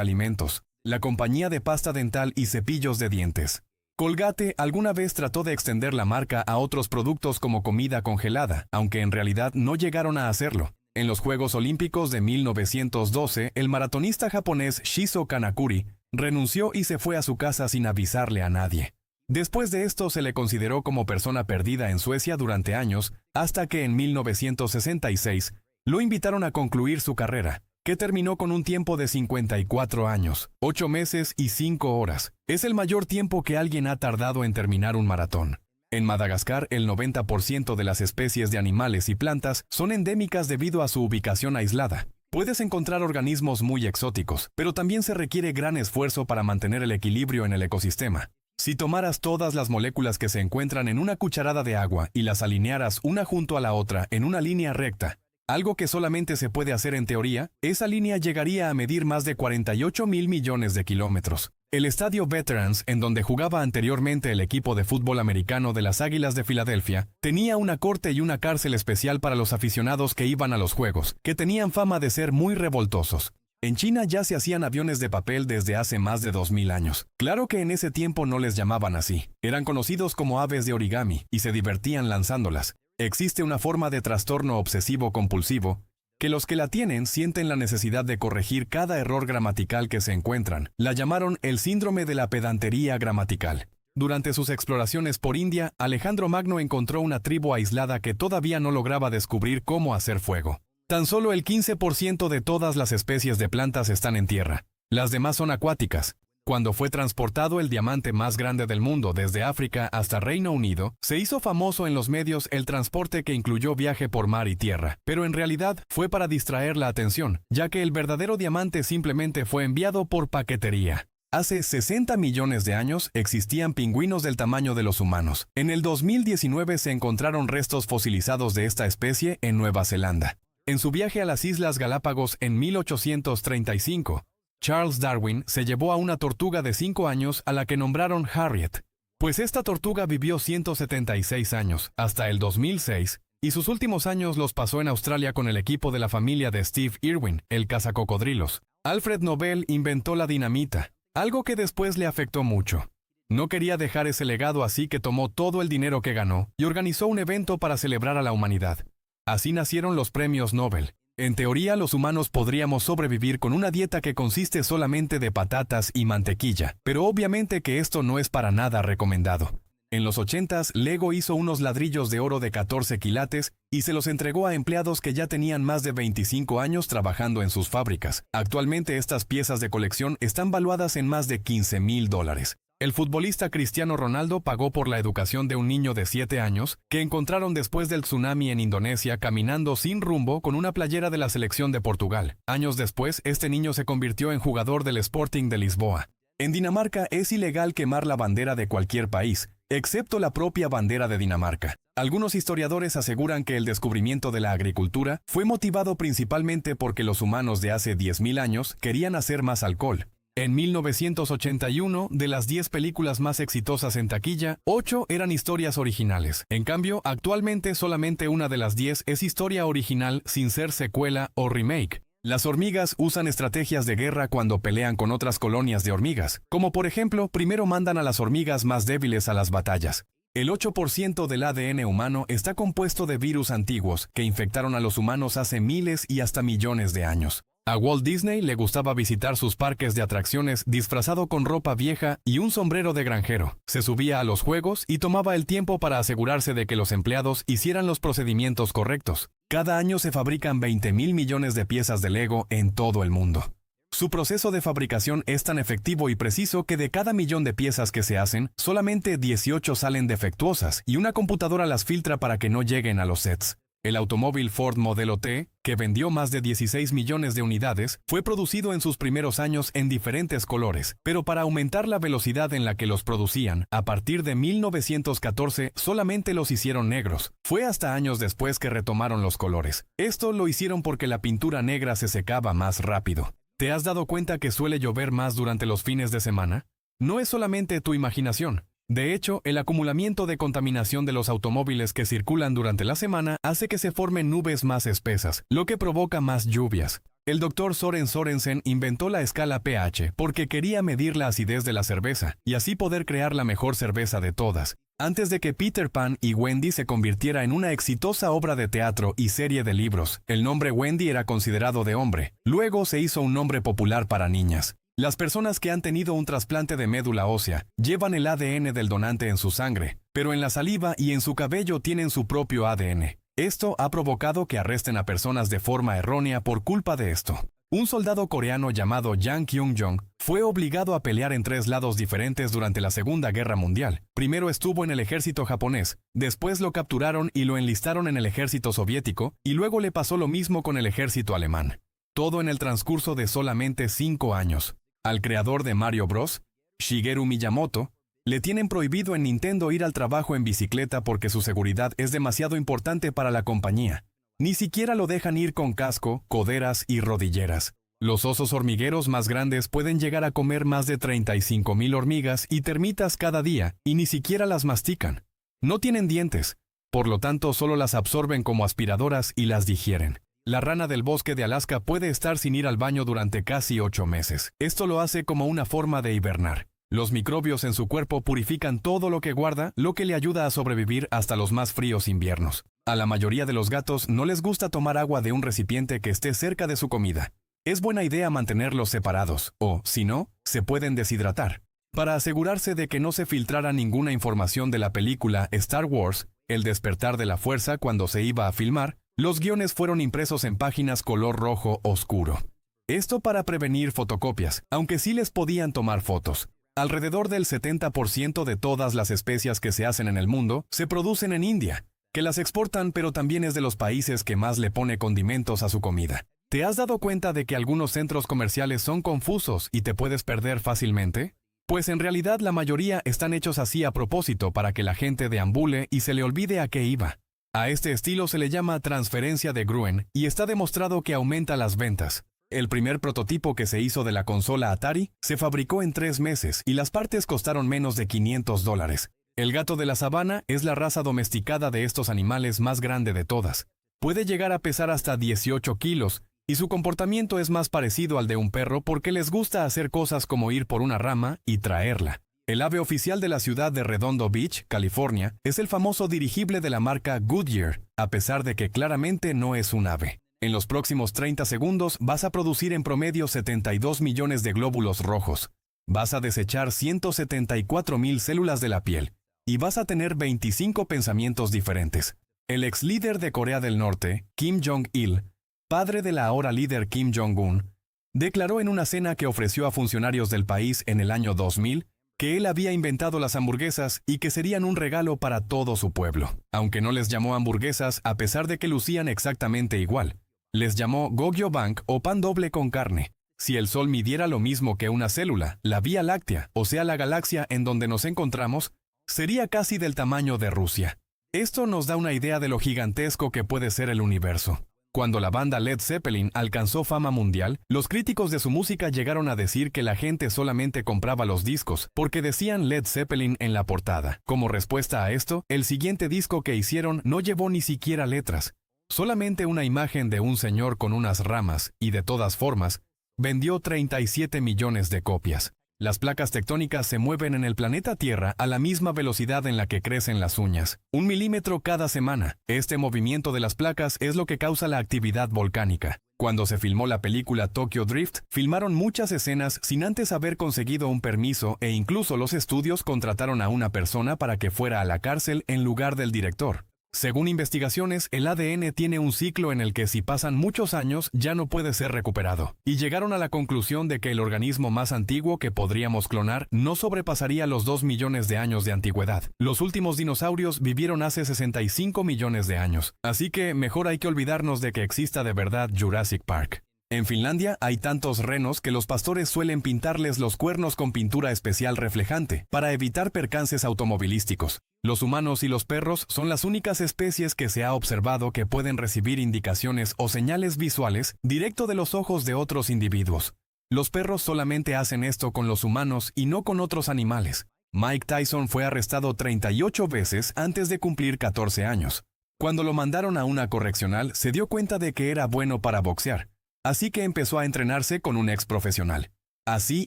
alimentos, la compañía de pasta dental y cepillos de dientes. Colgate alguna vez trató de extender la marca a otros productos como comida congelada, aunque en realidad no llegaron a hacerlo. En los Juegos Olímpicos de 1912, el maratonista japonés Shizo Kanakuri renunció y se fue a su casa sin avisarle a nadie. Después de esto se le consideró como persona perdida en Suecia durante años, hasta que en 1966 lo invitaron a concluir su carrera, que terminó con un tiempo de 54 años, 8 meses y 5 horas. Es el mayor tiempo que alguien ha tardado en terminar un maratón. En Madagascar, el 90% de las especies de animales y plantas son endémicas debido a su ubicación aislada. Puedes encontrar organismos muy exóticos, pero también se requiere gran esfuerzo para mantener el equilibrio en el ecosistema. Si tomaras todas las moléculas que se encuentran en una cucharada de agua y las alinearas una junto a la otra en una línea recta, algo que solamente se puede hacer en teoría, esa línea llegaría a medir más de 48,000 millones de kilómetros. El estadio Veterans, en donde jugaba anteriormente el equipo de fútbol americano de las Águilas de Filadelfia, tenía una corte y una cárcel especial para los aficionados que iban a los juegos, que tenían fama de ser muy revoltosos. En China ya se hacían aviones de papel desde hace más de 2000 años. Claro que en ese tiempo no les llamaban así. Eran conocidos como aves de origami y se divertían lanzándolas. Existe una forma de trastorno obsesivo-compulsivo que los que la tienen sienten la necesidad de corregir cada error gramatical que se encuentran. La llamaron el síndrome de la pedantería gramatical. Durante sus exploraciones por India, Alejandro Magno encontró una tribu aislada que todavía no lograba descubrir cómo hacer fuego. Tan solo el 15% de todas las especies de plantas están en tierra. Las demás son acuáticas. Cuando fue transportado el diamante más grande del mundo desde África hasta Reino Unido, se hizo famoso en los medios el transporte que incluyó viaje por mar y tierra, pero en realidad fue para distraer la atención, ya que el verdadero diamante simplemente fue enviado por paquetería. Hace 60 millones de años existían pingüinos del tamaño de los humanos. En el 2019 se encontraron restos fosilizados de esta especie en Nueva Zelanda. En su viaje a las Islas Galápagos en 1835, Charles Darwin se llevó a una tortuga de 5 años a la que nombraron Harriet, pues esta tortuga vivió 176 años, hasta el 2006, y sus últimos años los pasó en Australia con el equipo de la familia de Steve Irwin, el cazacocodrilos. Alfred Nobel inventó la dinamita, algo que después le afectó mucho. No quería dejar ese legado, así que tomó todo el dinero que ganó y organizó un evento para celebrar a la humanidad. Así nacieron los premios Nobel. En teoría, los humanos podríamos sobrevivir con una dieta que consiste solamente de patatas y mantequilla, pero obviamente que esto no es para nada recomendado. En los 80s, Lego hizo unos ladrillos de oro de 14 quilates y se los entregó a empleados que ya tenían más de 25 años trabajando en sus fábricas. Actualmente estas piezas de colección están valuadas en más de $15,000. El futbolista Cristiano Ronaldo pagó por la educación de un niño de 7 años que encontraron después del tsunami en Indonesia caminando sin rumbo con una playera de la selección de Portugal. Años después, este niño se convirtió en jugador del Sporting de Lisboa. En Dinamarca es ilegal quemar la bandera de cualquier país, excepto la propia bandera de Dinamarca. Algunos historiadores aseguran que el descubrimiento de la agricultura fue motivado principalmente porque los humanos de hace 10.000 años querían hacer más alcohol. En 1981, de las 10 películas más exitosas en taquilla, 8 eran historias originales. En cambio, actualmente solamente una de las 10 es historia original sin ser secuela o remake. Las hormigas usan estrategias de guerra cuando pelean con otras colonias de hormigas, como por ejemplo, primero mandan a las hormigas más débiles a las batallas. El 8% del ADN humano está compuesto de virus antiguos que infectaron a los humanos hace miles y hasta millones de años. A Walt Disney le gustaba visitar sus parques de atracciones disfrazado con ropa vieja y un sombrero de granjero. Se subía a los juegos y tomaba el tiempo para asegurarse de que los empleados hicieran los procedimientos correctos. Cada año se fabrican 20.000 millones de piezas de Lego en todo el mundo. Su proceso de fabricación es tan efectivo y preciso que de cada millón de piezas que se hacen, solamente 18 salen defectuosas y una computadora las filtra para que no lleguen a los sets. El automóvil Ford Modelo T, que vendió más de 16 millones de unidades, fue producido en sus primeros años en diferentes colores, pero para aumentar la velocidad en la que los producían, a partir de 1914 solamente los hicieron negros. Fue hasta años después que retomaron los colores. Esto lo hicieron porque la pintura negra se secaba más rápido. ¿Te has dado cuenta que suele llover más durante los fines de semana? No es solamente tu imaginación. De hecho, el acumulamiento de contaminación de los automóviles que circulan durante la semana hace que se formen nubes más espesas, lo que provoca más lluvias. El Dr. Søren Sørensen inventó la escala pH porque quería medir la acidez de la cerveza y así poder crear la mejor cerveza de todas. Antes de que Peter Pan y Wendy se convirtiera en una exitosa obra de teatro y serie de libros, el nombre Wendy era considerado de hombre. Luego se hizo un nombre popular para niñas. Las personas que han tenido un trasplante de médula ósea llevan el ADN del donante en su sangre, pero en la saliva y en su cabello tienen su propio ADN. Esto ha provocado que arresten a personas de forma errónea por culpa de esto. Un soldado coreano llamado Jang Kyung-jong fue obligado a pelear en 3 lados diferentes durante la Segunda Guerra Mundial. Primero estuvo en el ejército japonés, después lo capturaron y lo enlistaron en el ejército soviético, y luego le pasó lo mismo con el ejército alemán. Todo en el transcurso de solamente 5 años. Al creador de Mario Bros., Shigeru Miyamoto, le tienen prohibido en Nintendo ir al trabajo en bicicleta porque su seguridad es demasiado importante para la compañía. Ni siquiera lo dejan ir con casco, coderas y rodilleras. Los osos hormigueros más grandes pueden llegar a comer más de 35,000 hormigas y termitas cada día y ni siquiera las mastican. No tienen dientes, por lo tanto solo las absorben como aspiradoras y las digieren. La rana del bosque de Alaska puede estar sin ir al baño durante casi 8 meses. Esto lo hace como una forma de hibernar. Los microbios en su cuerpo purifican todo lo que guarda, lo que le ayuda a sobrevivir hasta los más fríos inviernos. A la mayoría de los gatos no les gusta tomar agua de un recipiente que esté cerca de su comida. Es buena idea mantenerlos separados, o, si no, se pueden deshidratar. Para asegurarse de que no se filtrara ninguna información de la película Star Wars, El despertar de la fuerza cuando se iba a filmar, los guiones fueron impresos en páginas color rojo oscuro. Esto para prevenir fotocopias, aunque sí les podían tomar fotos. Alrededor del 70% de todas las especias que se hacen en el mundo se producen en India, que las exportan, pero también es de los países que más le pone condimentos a su comida. ¿Te has dado cuenta de que algunos centros comerciales son confusos y te puedes perder fácilmente? Pues en realidad la mayoría están hechos así a propósito para que la gente deambule y se le olvide a qué iba. A este estilo se le llama transferencia de Gruen y está demostrado que aumenta las ventas. El primer prototipo que se hizo de la consola Atari se fabricó en 3 meses y las partes costaron menos de $500. El gato de la sabana es la raza domesticada de estos animales más grande de todas. Puede llegar a pesar hasta 18 kilos y su comportamiento es más parecido al de un perro porque les gusta hacer cosas como ir por una rama y traerla. El ave oficial de la ciudad de Redondo Beach, California, es el famoso dirigible de la marca Goodyear, a pesar de que claramente no es un ave. En los próximos 30 segundos vas a producir en promedio 72 millones de glóbulos rojos. Vas a desechar 174,000 células de la piel. Y vas a tener 25 pensamientos diferentes. El ex líder de Corea del Norte, Kim Jong-il, padre de la ahora líder Kim Jong-un, declaró en una cena que ofreció a funcionarios del país en el año 2000 que él había inventado las hamburguesas y que serían un regalo para todo su pueblo. Aunque no les llamó hamburguesas a pesar de que lucían exactamente igual. Les llamó Gogyeobang o pan doble con carne. Si el Sol midiera lo mismo que una célula, la Vía Láctea, o sea la galaxia en donde nos encontramos, sería casi del tamaño de Rusia. Esto nos da una idea de lo gigantesco que puede ser el universo. Cuando la banda Led Zeppelin alcanzó fama mundial, los críticos de su música llegaron a decir que la gente solamente compraba los discos porque decían Led Zeppelin en la portada. Como respuesta a esto, el siguiente disco que hicieron no llevó ni siquiera letras. Solamente una imagen de un señor con unas ramas, y de todas formas, vendió 37 millones de copias. Las placas tectónicas se mueven en el planeta Tierra a la misma velocidad en la que crecen las uñas, 1 milímetro cada semana. Este movimiento de las placas es lo que causa la actividad volcánica. Cuando se filmó la película Tokyo Drift, filmaron muchas escenas sin antes haber conseguido un permiso e incluso los estudios contrataron a una persona para que fuera a la cárcel en lugar del director. Según investigaciones, el ADN tiene un ciclo en el que si pasan muchos años ya no puede ser recuperado, y llegaron a la conclusión de que el organismo más antiguo que podríamos clonar no sobrepasaría los 2 millones de años de antigüedad. Los últimos dinosaurios vivieron hace 65 millones de años, así que mejor hay que olvidarnos de que exista de verdad Jurassic Park. En Finlandia hay tantos renos que los pastores suelen pintarles los cuernos con pintura especial reflejante, para evitar percances automovilísticos. Los humanos y los perros son las únicas especies que se ha observado que pueden recibir indicaciones o señales visuales directo de los ojos de otros individuos. Los perros solamente hacen esto con los humanos y no con otros animales. Mike Tyson fue arrestado 38 veces antes de cumplir 14 años. Cuando lo mandaron a una correccional, se dio cuenta de que era bueno para boxear. Así que empezó a entrenarse con un ex profesional. Así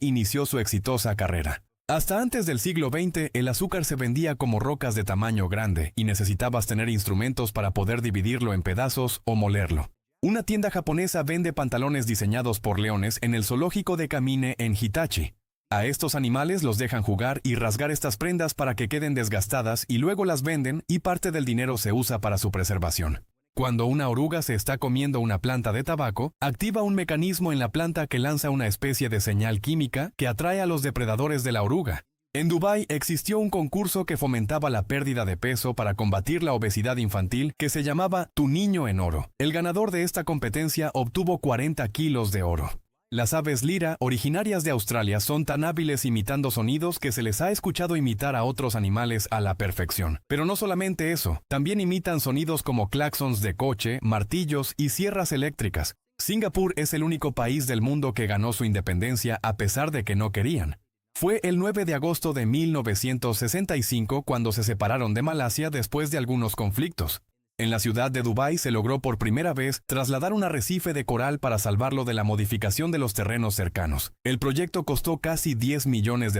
inició su exitosa carrera. Hasta antes del siglo XX, el azúcar se vendía como rocas de tamaño grande y necesitabas tener instrumentos para poder dividirlo en pedazos o molerlo. Una tienda japonesa vende pantalones diseñados por leones en el zoológico de Kamine en Hitachi. A estos animales los dejan jugar y rasgar estas prendas para que queden desgastadas y luego las venden y parte del dinero se usa para su preservación. Cuando una oruga se está comiendo una planta de tabaco, activa un mecanismo en la planta que lanza una especie de señal química que atrae a los depredadores de la oruga. En Dubái existió un concurso que fomentaba la pérdida de peso para combatir la obesidad infantil que se llamaba Tu Niño en Oro. El ganador de esta competencia obtuvo 40 kilos de oro. Las aves lira, originarias de Australia, son tan hábiles imitando sonidos que se les ha escuchado imitar a otros animales a la perfección. Pero no solamente eso, también imitan sonidos como claxons de coche, martillos y sierras eléctricas. Singapur es el único país del mundo que ganó su independencia a pesar de que no querían. Fue el 9 de agosto de 1965 cuando se separaron de Malasia después de algunos conflictos. En la ciudad de Dubái se logró por primera vez trasladar un arrecife de coral para salvarlo de la modificación de los terrenos cercanos. El proyecto costó casi $10 millones,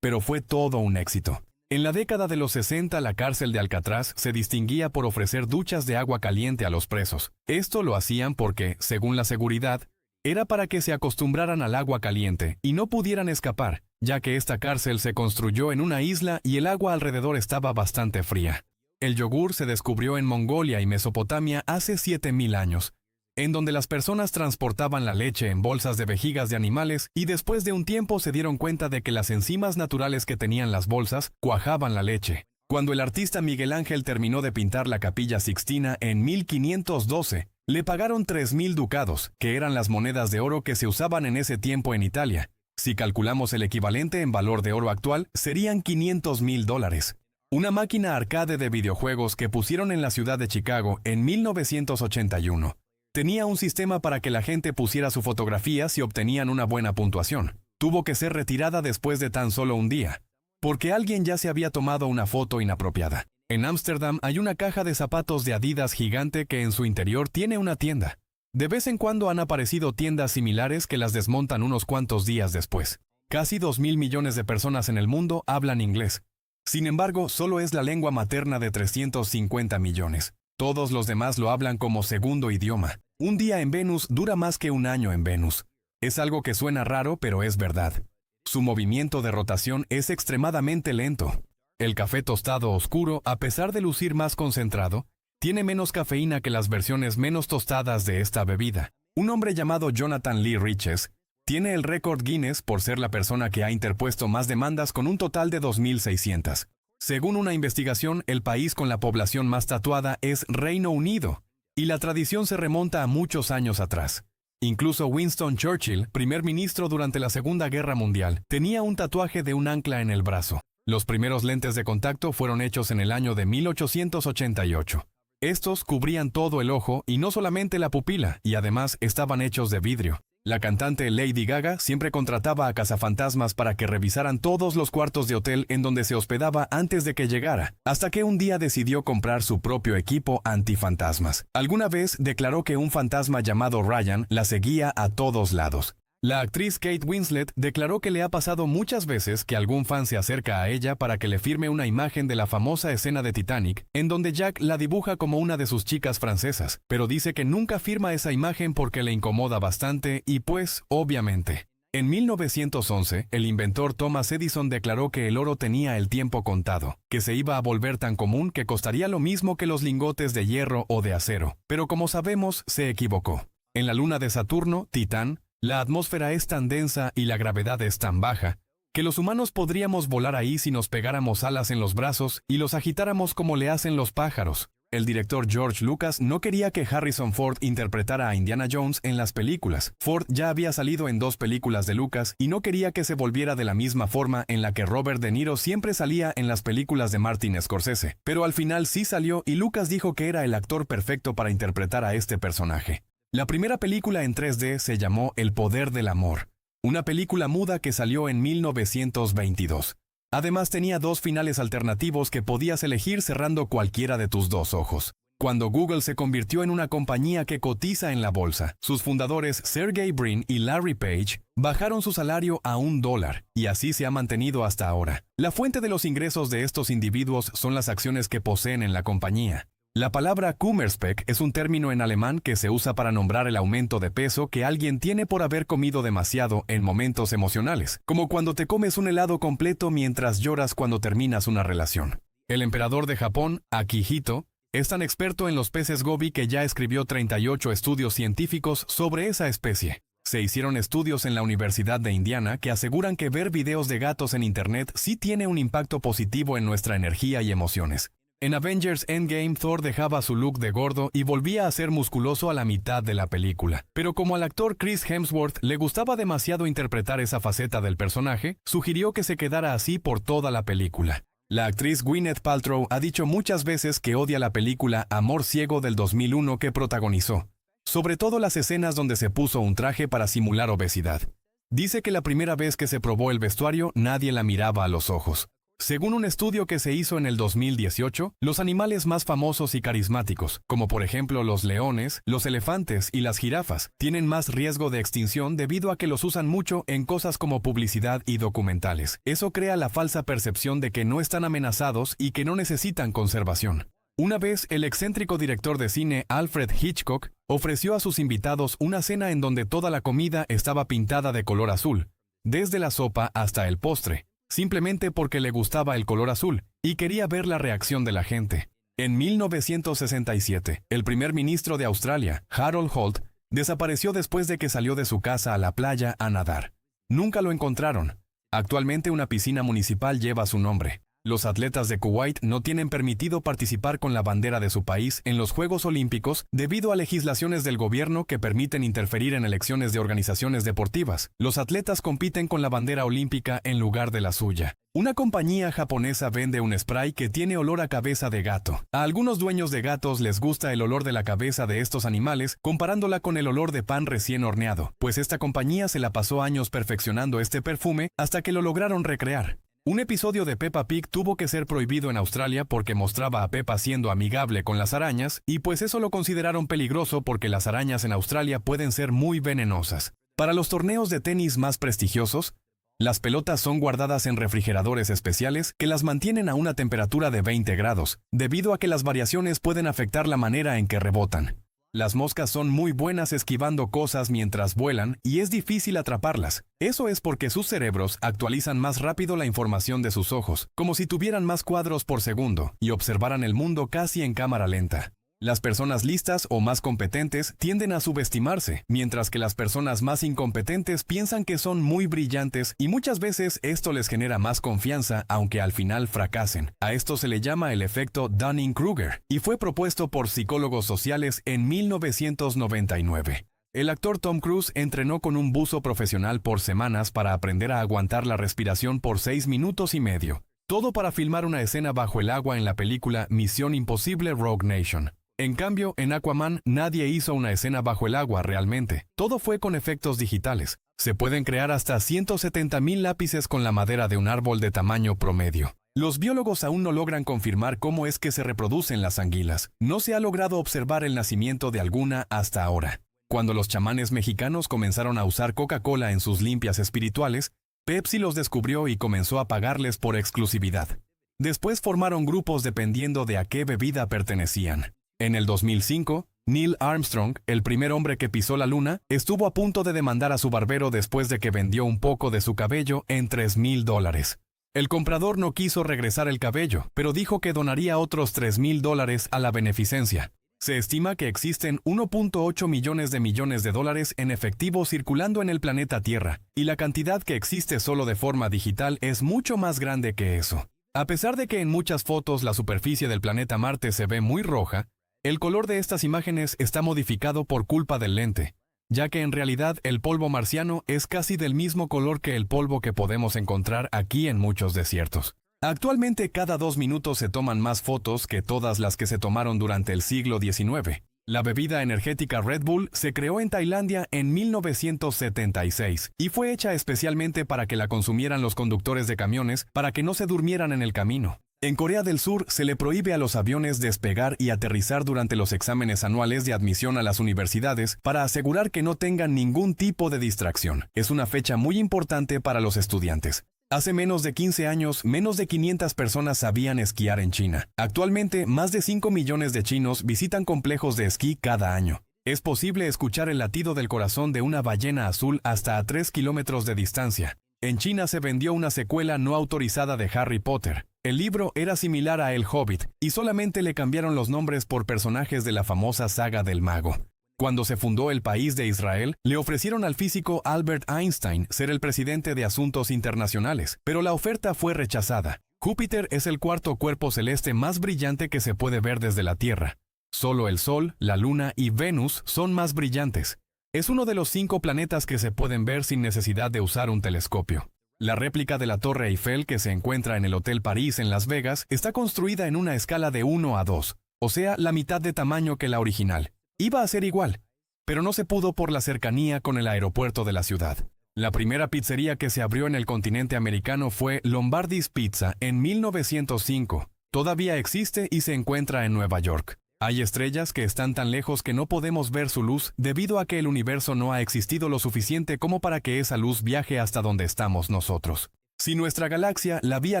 pero fue todo un éxito. En la década de los 60, la cárcel de Alcatraz se distinguía por ofrecer duchas de agua caliente a los presos. Esto lo hacían porque, según la seguridad, era para que se acostumbraran al agua caliente y no pudieran escapar, ya que esta cárcel se construyó en una isla y el agua alrededor estaba bastante fría. El yogur se descubrió en Mongolia y Mesopotamia hace 7000 años, en donde las personas transportaban la leche en bolsas de vejigas de animales y después de un tiempo se dieron cuenta de que las enzimas naturales que tenían las bolsas cuajaban la leche. Cuando el artista Miguel Ángel terminó de pintar la Capilla Sixtina en 1512, le pagaron 3000 ducados, que eran las monedas de oro que se usaban en ese tiempo en Italia. Si calculamos el equivalente en valor de oro actual, serían $500,000. Una máquina arcade de videojuegos que pusieron en la ciudad de Chicago en 1981. Tenía un sistema para que la gente pusiera su fotografía si obtenían una buena puntuación. Tuvo que ser retirada después de tan solo un día, porque alguien ya se había tomado una foto inapropiada. En Ámsterdam hay una caja de zapatos de Adidas gigante que en su interior tiene una tienda. De vez en cuando han aparecido tiendas similares que las desmontan unos cuantos días después. Casi 2.000 millones de personas en el mundo hablan inglés. Sin embargo, solo es la lengua materna de 350 millones. Todos los demás lo hablan como segundo idioma. Un día en Venus dura más que un año en Venus. Es algo que suena raro, pero es verdad. Su movimiento de rotación es extremadamente lento. El café tostado oscuro, a pesar de lucir más concentrado, tiene menos cafeína que las versiones menos tostadas de esta bebida. Un hombre llamado Jonathan Lee Riches tiene el récord Guinness por ser la persona que ha interpuesto más demandas con un total de 2.600. Según una investigación, el país con la población más tatuada es Reino Unido, y la tradición se remonta a muchos años atrás. Incluso Winston Churchill, primer ministro durante la Segunda Guerra Mundial, tenía un tatuaje de un ancla en el brazo. Los primeros lentes de contacto fueron hechos en el año de 1888. Estos cubrían todo el ojo y no solamente la pupila, y además estaban hechos de vidrio. La cantante Lady Gaga siempre contrataba a cazafantasmas para que revisaran todos los cuartos de hotel en donde se hospedaba antes de que llegara, hasta que un día decidió comprar su propio equipo antifantasmas. Alguna vez declaró que un fantasma llamado Ryan la seguía a todos lados. La actriz Kate Winslet declaró que le ha pasado muchas veces que algún fan se acerca a ella para que le firme una imagen de la famosa escena de Titanic, en donde Jack la dibuja como una de sus chicas francesas, pero dice que nunca firma esa imagen porque le incomoda bastante y pues, obviamente. En 1911, el inventor Thomas Edison declaró que el oro tenía el tiempo contado, que se iba a volver tan común que costaría lo mismo que los lingotes de hierro o de acero, pero como sabemos, se equivocó. En la luna de Saturno, Titán, la atmósfera es tan densa y la gravedad es tan baja, que los humanos podríamos volar ahí si nos pegáramos alas en los brazos y los agitáramos como le hacen los pájaros. El director George Lucas no quería que Harrison Ford interpretara a Indiana Jones en las películas. Ford ya había salido en 2 películas de Lucas y no quería que se volviera de la misma forma en la que Robert De Niro siempre salía en las películas de Martin Scorsese. Pero al final sí salió y Lucas dijo que era el actor perfecto para interpretar a este personaje. La primera película en 3D se llamó El poder del amor, una película muda que salió en 1922. Además tenía 2 finales alternativos que podías elegir cerrando cualquiera de tus 2 ojos. Cuando Google se convirtió en una compañía que cotiza en la bolsa, sus fundadores Sergey Brin y Larry Page bajaron su salario a $1, y así se ha mantenido hasta ahora. La fuente de los ingresos de estos individuos son las acciones que poseen en la compañía. La palabra Kummerspeck es un término en alemán que se usa para nombrar el aumento de peso que alguien tiene por haber comido demasiado en momentos emocionales, como cuando te comes un helado completo mientras lloras cuando terminas una relación. El emperador de Japón, Akihito, es tan experto en los peces gobi que ya escribió 38 estudios científicos sobre esa especie. Se hicieron estudios en la Universidad de Indiana que aseguran que ver videos de gatos en Internet sí tiene un impacto positivo en nuestra energía y emociones. En Avengers Endgame, Thor dejaba su look de gordo y volvía a ser musculoso a la mitad de la película. Pero como al actor Chris Hemsworth le gustaba demasiado interpretar esa faceta del personaje, sugirió que se quedara así por toda la película. La actriz Gwyneth Paltrow ha dicho muchas veces que odia la película Amor Ciego del 2001 que protagonizó, sobre todo las escenas donde se puso un traje para simular obesidad. Dice que la primera vez que se probó el vestuario nadie la miraba a los ojos. Según un estudio que se hizo en el 2018, los animales más famosos y carismáticos, como por ejemplo los leones, los elefantes y las jirafas, tienen más riesgo de extinción debido a que los usan mucho en cosas como publicidad y documentales. Eso crea la falsa percepción de que no están amenazados y que no necesitan conservación. Una vez, el excéntrico director de cine Alfred Hitchcock ofreció a sus invitados una cena en donde toda la comida estaba pintada de color azul, desde la sopa hasta el postre, simplemente porque le gustaba el color azul y quería ver la reacción de la gente. En 1967, el primer ministro de Australia, Harold Holt, desapareció después de que salió de su casa a la playa a nadar. Nunca lo encontraron. Actualmente una piscina municipal lleva su nombre. Los atletas de Kuwait no tienen permitido participar con la bandera de su país en los Juegos Olímpicos debido a legislaciones del gobierno que permiten interferir en elecciones de organizaciones deportivas. Los atletas compiten con la bandera olímpica en lugar de la suya. Una compañía japonesa vende un spray que tiene olor a cabeza de gato. A algunos dueños de gatos les gusta el olor de la cabeza de estos animales, comparándola con el olor de pan recién horneado, pues esta compañía se la pasó años perfeccionando este perfume hasta que lo lograron recrear. Un episodio de Peppa Pig tuvo que ser prohibido en Australia porque mostraba a Peppa siendo amigable con las arañas, y pues eso lo consideraron peligroso porque las arañas en Australia pueden ser muy venenosas. Para los torneos de tenis más prestigiosos, las pelotas son guardadas en refrigeradores especiales que las mantienen a una temperatura de 20 grados, debido a que las variaciones pueden afectar la manera en que rebotan. Las moscas son muy buenas esquivando cosas mientras vuelan y es difícil atraparlas. Eso es porque sus cerebros actualizan más rápido la información de sus ojos, como si tuvieran más cuadros por segundo y observaran el mundo casi en cámara lenta. Las personas listas o más competentes tienden a subestimarse, mientras que las personas más incompetentes piensan que son muy brillantes y muchas veces esto les genera más confianza aunque al final fracasen. A esto se le llama el efecto Dunning-Kruger y fue propuesto por psicólogos sociales en 1999. El actor Tom Cruise entrenó con un buzo profesional por semanas para aprender a aguantar la respiración por 6 minutos y medio. Todo para filmar una escena bajo el agua en la película Misión Imposible Rogue Nation. En cambio, en Aquaman nadie hizo una escena bajo el agua realmente. Todo fue con efectos digitales. Se pueden crear hasta 170,000 lápices con la madera de un árbol de tamaño promedio. Los biólogos aún no logran confirmar cómo es que se reproducen las anguilas. No se ha logrado observar el nacimiento de alguna hasta ahora. Cuando los chamanes mexicanos comenzaron a usar Coca-Cola en sus limpias espirituales, Pepsi los descubrió y comenzó a pagarles por exclusividad. Después formaron grupos dependiendo de a qué bebida pertenecían. En el 2005, Neil Armstrong, el primer hombre que pisó la luna, estuvo a punto de demandar a su barbero después de que vendió un poco de su cabello en $3,000. El comprador no quiso regresar el cabello, pero dijo que donaría otros $3,000 a la beneficencia. Se estima que existen 1.8 millones de dólares en efectivo circulando en el planeta Tierra, y la cantidad que existe solo de forma digital es mucho más grande que eso. A pesar de que en muchas fotos la superficie del planeta Marte se ve muy roja, el color de estas imágenes está modificado por culpa del lente, ya que en realidad el polvo marciano es casi del mismo color que el polvo que podemos encontrar aquí en muchos desiertos. Actualmente cada 2 minutos se toman más fotos que todas las que se tomaron durante el siglo XIX. La bebida energética Red Bull se creó en Tailandia en 1976 y fue hecha especialmente para que la consumieran los conductores de camiones para que no se durmieran en el camino. En Corea del Sur se le prohíbe a los aviones despegar y aterrizar durante los exámenes anuales de admisión a las universidades para asegurar que no tengan ningún tipo de distracción. Es una fecha muy importante para los estudiantes. Hace menos de 15 años, menos de 500 personas sabían esquiar en China. Actualmente, más de 5 millones de chinos visitan complejos de esquí cada año. Es posible escuchar el latido del corazón de una ballena azul hasta a 3 kilómetros de distancia. En China se vendió una secuela no autorizada de Harry Potter. El libro era similar a El Hobbit, y solamente le cambiaron los nombres por personajes de la famosa saga del mago. Cuando se fundó el país de Israel, le ofrecieron al físico Albert Einstein ser el presidente de Asuntos Internacionales, pero la oferta fue rechazada. Júpiter es el cuarto cuerpo celeste más brillante que se puede ver desde la Tierra. Solo el Sol, la Luna y Venus son más brillantes. Es uno de los 5 planetas que se pueden ver sin necesidad de usar un telescopio. La réplica de la Torre Eiffel que se encuentra en el Hotel París en Las Vegas está construida en una escala de 1 a 2, o sea, la mitad de tamaño que la original. Iba a ser igual, pero no se pudo por la cercanía con el aeropuerto de la ciudad. La primera pizzería que se abrió en el continente americano fue Lombardi's Pizza en 1905. Todavía existe y se encuentra en Nueva York. Hay estrellas que están tan lejos que no podemos ver su luz debido a que el universo no ha existido lo suficiente como para que esa luz viaje hasta donde estamos nosotros. Si nuestra galaxia, la Vía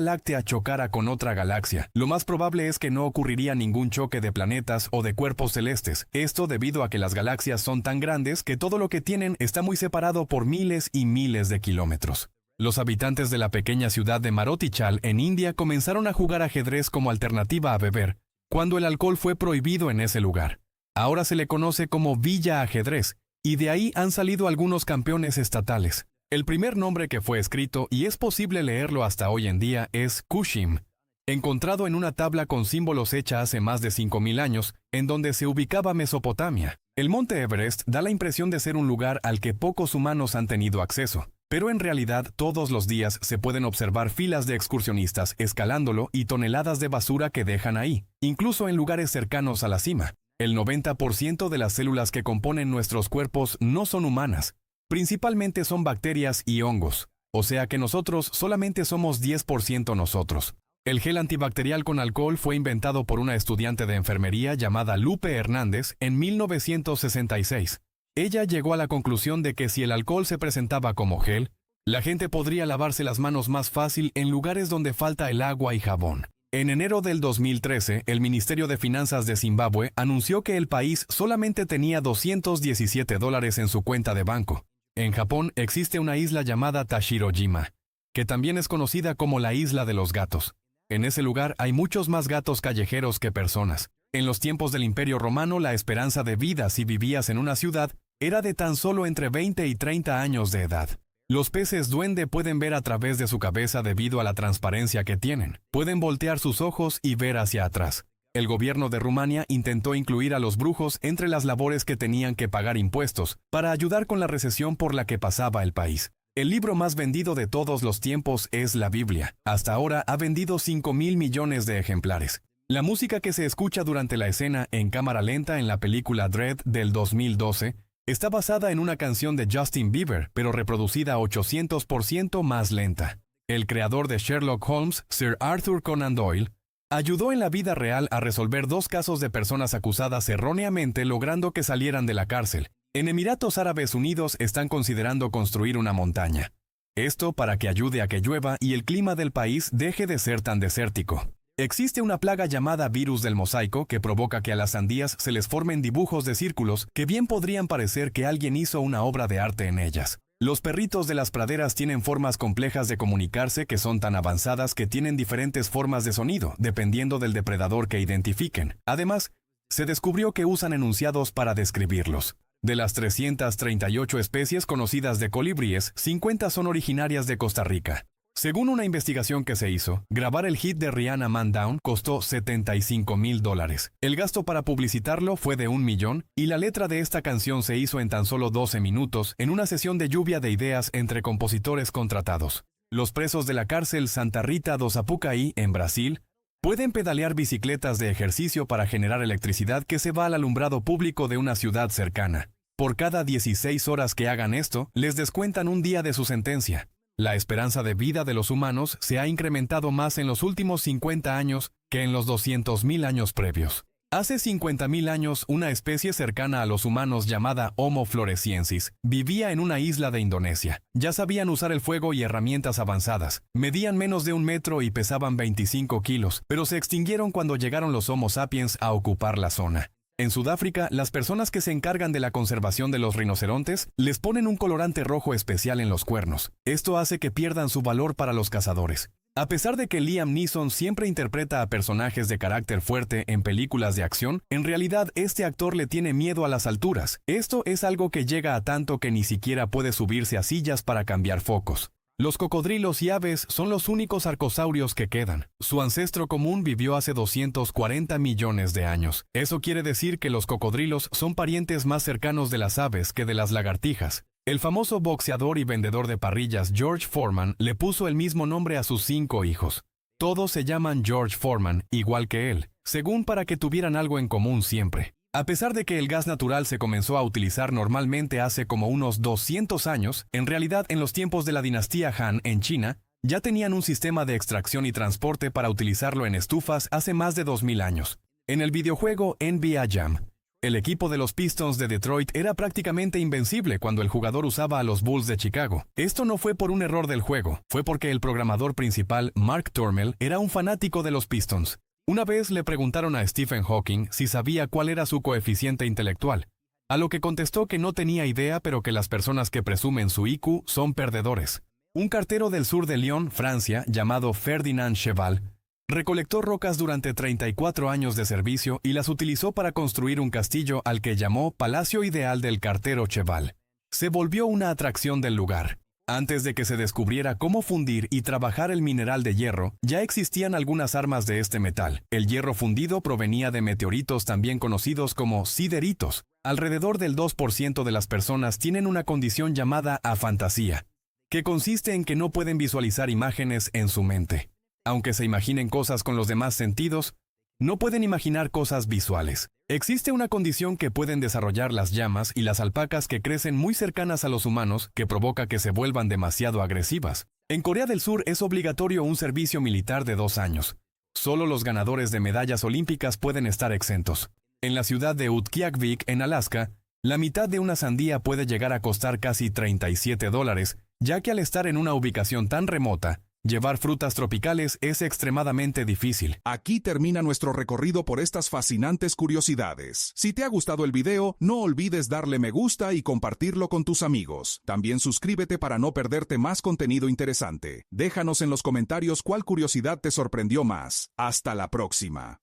Láctea, chocara con otra galaxia, lo más probable es que no ocurriría ningún choque de planetas o de cuerpos celestes. Esto debido a que las galaxias son tan grandes que todo lo que tienen está muy separado por miles y miles de kilómetros. Los habitantes de la pequeña ciudad de Marotichal, en India, comenzaron a jugar ajedrez como alternativa a beber, cuando el alcohol fue prohibido en ese lugar. Ahora se le conoce como Villa Ajedrez, y de ahí han salido algunos campeones estatales. El primer nombre que fue escrito, y es posible leerlo hasta hoy en día, es Kushim, encontrado en una tabla con símbolos hecha hace más de 5000 años, en donde se ubicaba Mesopotamia. El monte Everest da la impresión de ser un lugar al que pocos humanos han tenido acceso, pero en realidad todos los días se pueden observar filas de excursionistas escalándolo y toneladas de basura que dejan ahí, incluso en lugares cercanos a la cima. El 90% de las células que componen nuestros cuerpos no son humanas. Principalmente son bacterias y hongos, o sea que nosotros solamente somos 10% nosotros. El gel antibacterial con alcohol fue inventado por una estudiante de enfermería llamada Lupe Hernández en 1966. Ella llegó a la conclusión de que si el alcohol se presentaba como gel, la gente podría lavarse las manos más fácil en lugares donde falta el agua y jabón. En enero del 2013, el Ministerio de Finanzas de Zimbabue anunció que el país solamente tenía $217 en su cuenta de banco. En Japón existe una isla llamada Tashirojima, que también es conocida como la Isla de los Gatos. En ese lugar hay muchos más gatos callejeros que personas. En los tiempos del Imperio Romano, la esperanza de vida si vivías en una ciudad era de tan solo entre 20 y 30 años de edad. Los peces duende pueden ver a través de su cabeza debido a la transparencia que tienen. Pueden voltear sus ojos y ver hacia atrás. El gobierno de Rumania intentó incluir a los brujos entre las labores que tenían que pagar impuestos para ayudar con la recesión por la que pasaba el país. El libro más vendido de todos los tiempos es la Biblia. Hasta ahora ha vendido 5.000 millones de ejemplares. La música que se escucha durante la escena en cámara lenta en la película Dread del 2012 está basada en una canción de Justin Bieber, pero reproducida 800% más lenta. El creador de Sherlock Holmes, Sir Arthur Conan Doyle, ayudó en la vida real a resolver 2 casos de personas acusadas erróneamente, logrando que salieran de la cárcel. En Emiratos Árabes Unidos están considerando construir una montaña. Esto para que ayude a que llueva y el clima del país deje de ser tan desértico. Existe una plaga llamada virus del mosaico que provoca que a las sandías se les formen dibujos de círculos que bien podrían parecer que alguien hizo una obra de arte en ellas. Los perritos de las praderas tienen formas complejas de comunicarse que son tan avanzadas que tienen diferentes formas de sonido, dependiendo del depredador que identifiquen. Además, se descubrió que usan enunciados para describirlos. De las 338 especies conocidas de colibríes, 50 son originarias de Costa Rica. Según una investigación que se hizo, grabar el hit de Rihanna Man Down costó $75,000. El gasto para publicitarlo fue de $1 millón y la letra de esta canción se hizo en tan solo 12 minutos en una sesión de lluvia de ideas entre compositores contratados. Los presos de la cárcel Santa Rita do Sapucaí, en Brasil, pueden pedalear bicicletas de ejercicio para generar electricidad que se va al alumbrado público de una ciudad cercana. Por cada 16 horas que hagan esto, les descuentan un día de su sentencia. La esperanza de vida de los humanos se ha incrementado más en los últimos 50 años que en los 200.000 años previos. Hace 50.000 años, una especie cercana a los humanos llamada Homo floresiensis vivía en una isla de Indonesia. Ya sabían usar el fuego y herramientas avanzadas. Medían menos de 1 metro y pesaban 25 kilos, pero se extinguieron cuando llegaron los Homo sapiens a ocupar la zona. En Sudáfrica, las personas que se encargan de la conservación de los rinocerontes les ponen un colorante rojo especial en los cuernos. Esto hace que pierdan su valor para los cazadores. A pesar de que Liam Neeson siempre interpreta a personajes de carácter fuerte en películas de acción, en realidad este actor le tiene miedo a las alturas. Esto es algo que llega a tanto que ni siquiera puede subirse a sillas para cambiar focos. Los cocodrilos y aves son los únicos arcosaurios que quedan. Su ancestro común vivió hace 240 millones de años. Eso quiere decir que los cocodrilos son parientes más cercanos de las aves que de las lagartijas. El famoso boxeador y vendedor de parrillas George Foreman le puso el mismo nombre a sus 5 hijos. Todos se llaman George Foreman, igual que él, según para que tuvieran algo en común siempre. A pesar de que el gas natural se comenzó a utilizar normalmente hace como unos 200 años, en realidad en los tiempos de la dinastía Han en China, ya tenían un sistema de extracción y transporte para utilizarlo en estufas hace más de 2000 años. En el videojuego NBA Jam, el equipo de los Pistons de Detroit era prácticamente invencible cuando el jugador usaba a los Bulls de Chicago. Esto no fue por un error del juego, fue porque el programador principal, Mark Turmel, era un fanático de los Pistons. Una vez le preguntaron a Stephen Hawking si sabía cuál era su coeficiente intelectual, a lo que contestó que no tenía idea, pero que las personas que presumen su IQ son perdedores. Un cartero del sur de Lyon, Francia, llamado Ferdinand Cheval, recolectó rocas durante 34 años de servicio y las utilizó para construir un castillo al que llamó Palacio Ideal del Cartero Cheval. Se volvió una atracción del lugar. Antes de que se descubriera cómo fundir y trabajar el mineral de hierro, ya existían algunas armas de este metal. El hierro fundido provenía de meteoritos también conocidos como sideritos. Alrededor del 2% de las personas tienen una condición llamada afantasía, que consiste en que no pueden visualizar imágenes en su mente. Aunque se imaginen cosas con los demás sentidos, no pueden imaginar cosas visuales. Existe una condición que pueden desarrollar las llamas y las alpacas que crecen muy cercanas a los humanos que provoca que se vuelvan demasiado agresivas. En Corea del Sur es obligatorio un servicio militar de 2 años. Solo los ganadores de medallas olímpicas pueden estar exentos. En la ciudad de Utqiagvik, en Alaska, la mitad de una sandía puede llegar a costar casi $37, ya que al estar en una ubicación tan remota, llevar frutas tropicales es extremadamente difícil. Aquí termina nuestro recorrido por estas fascinantes curiosidades. Si te ha gustado el video, no olvides darle me gusta y compartirlo con tus amigos. También suscríbete para no perderte más contenido interesante. Déjanos en los comentarios cuál curiosidad te sorprendió más. Hasta la próxima.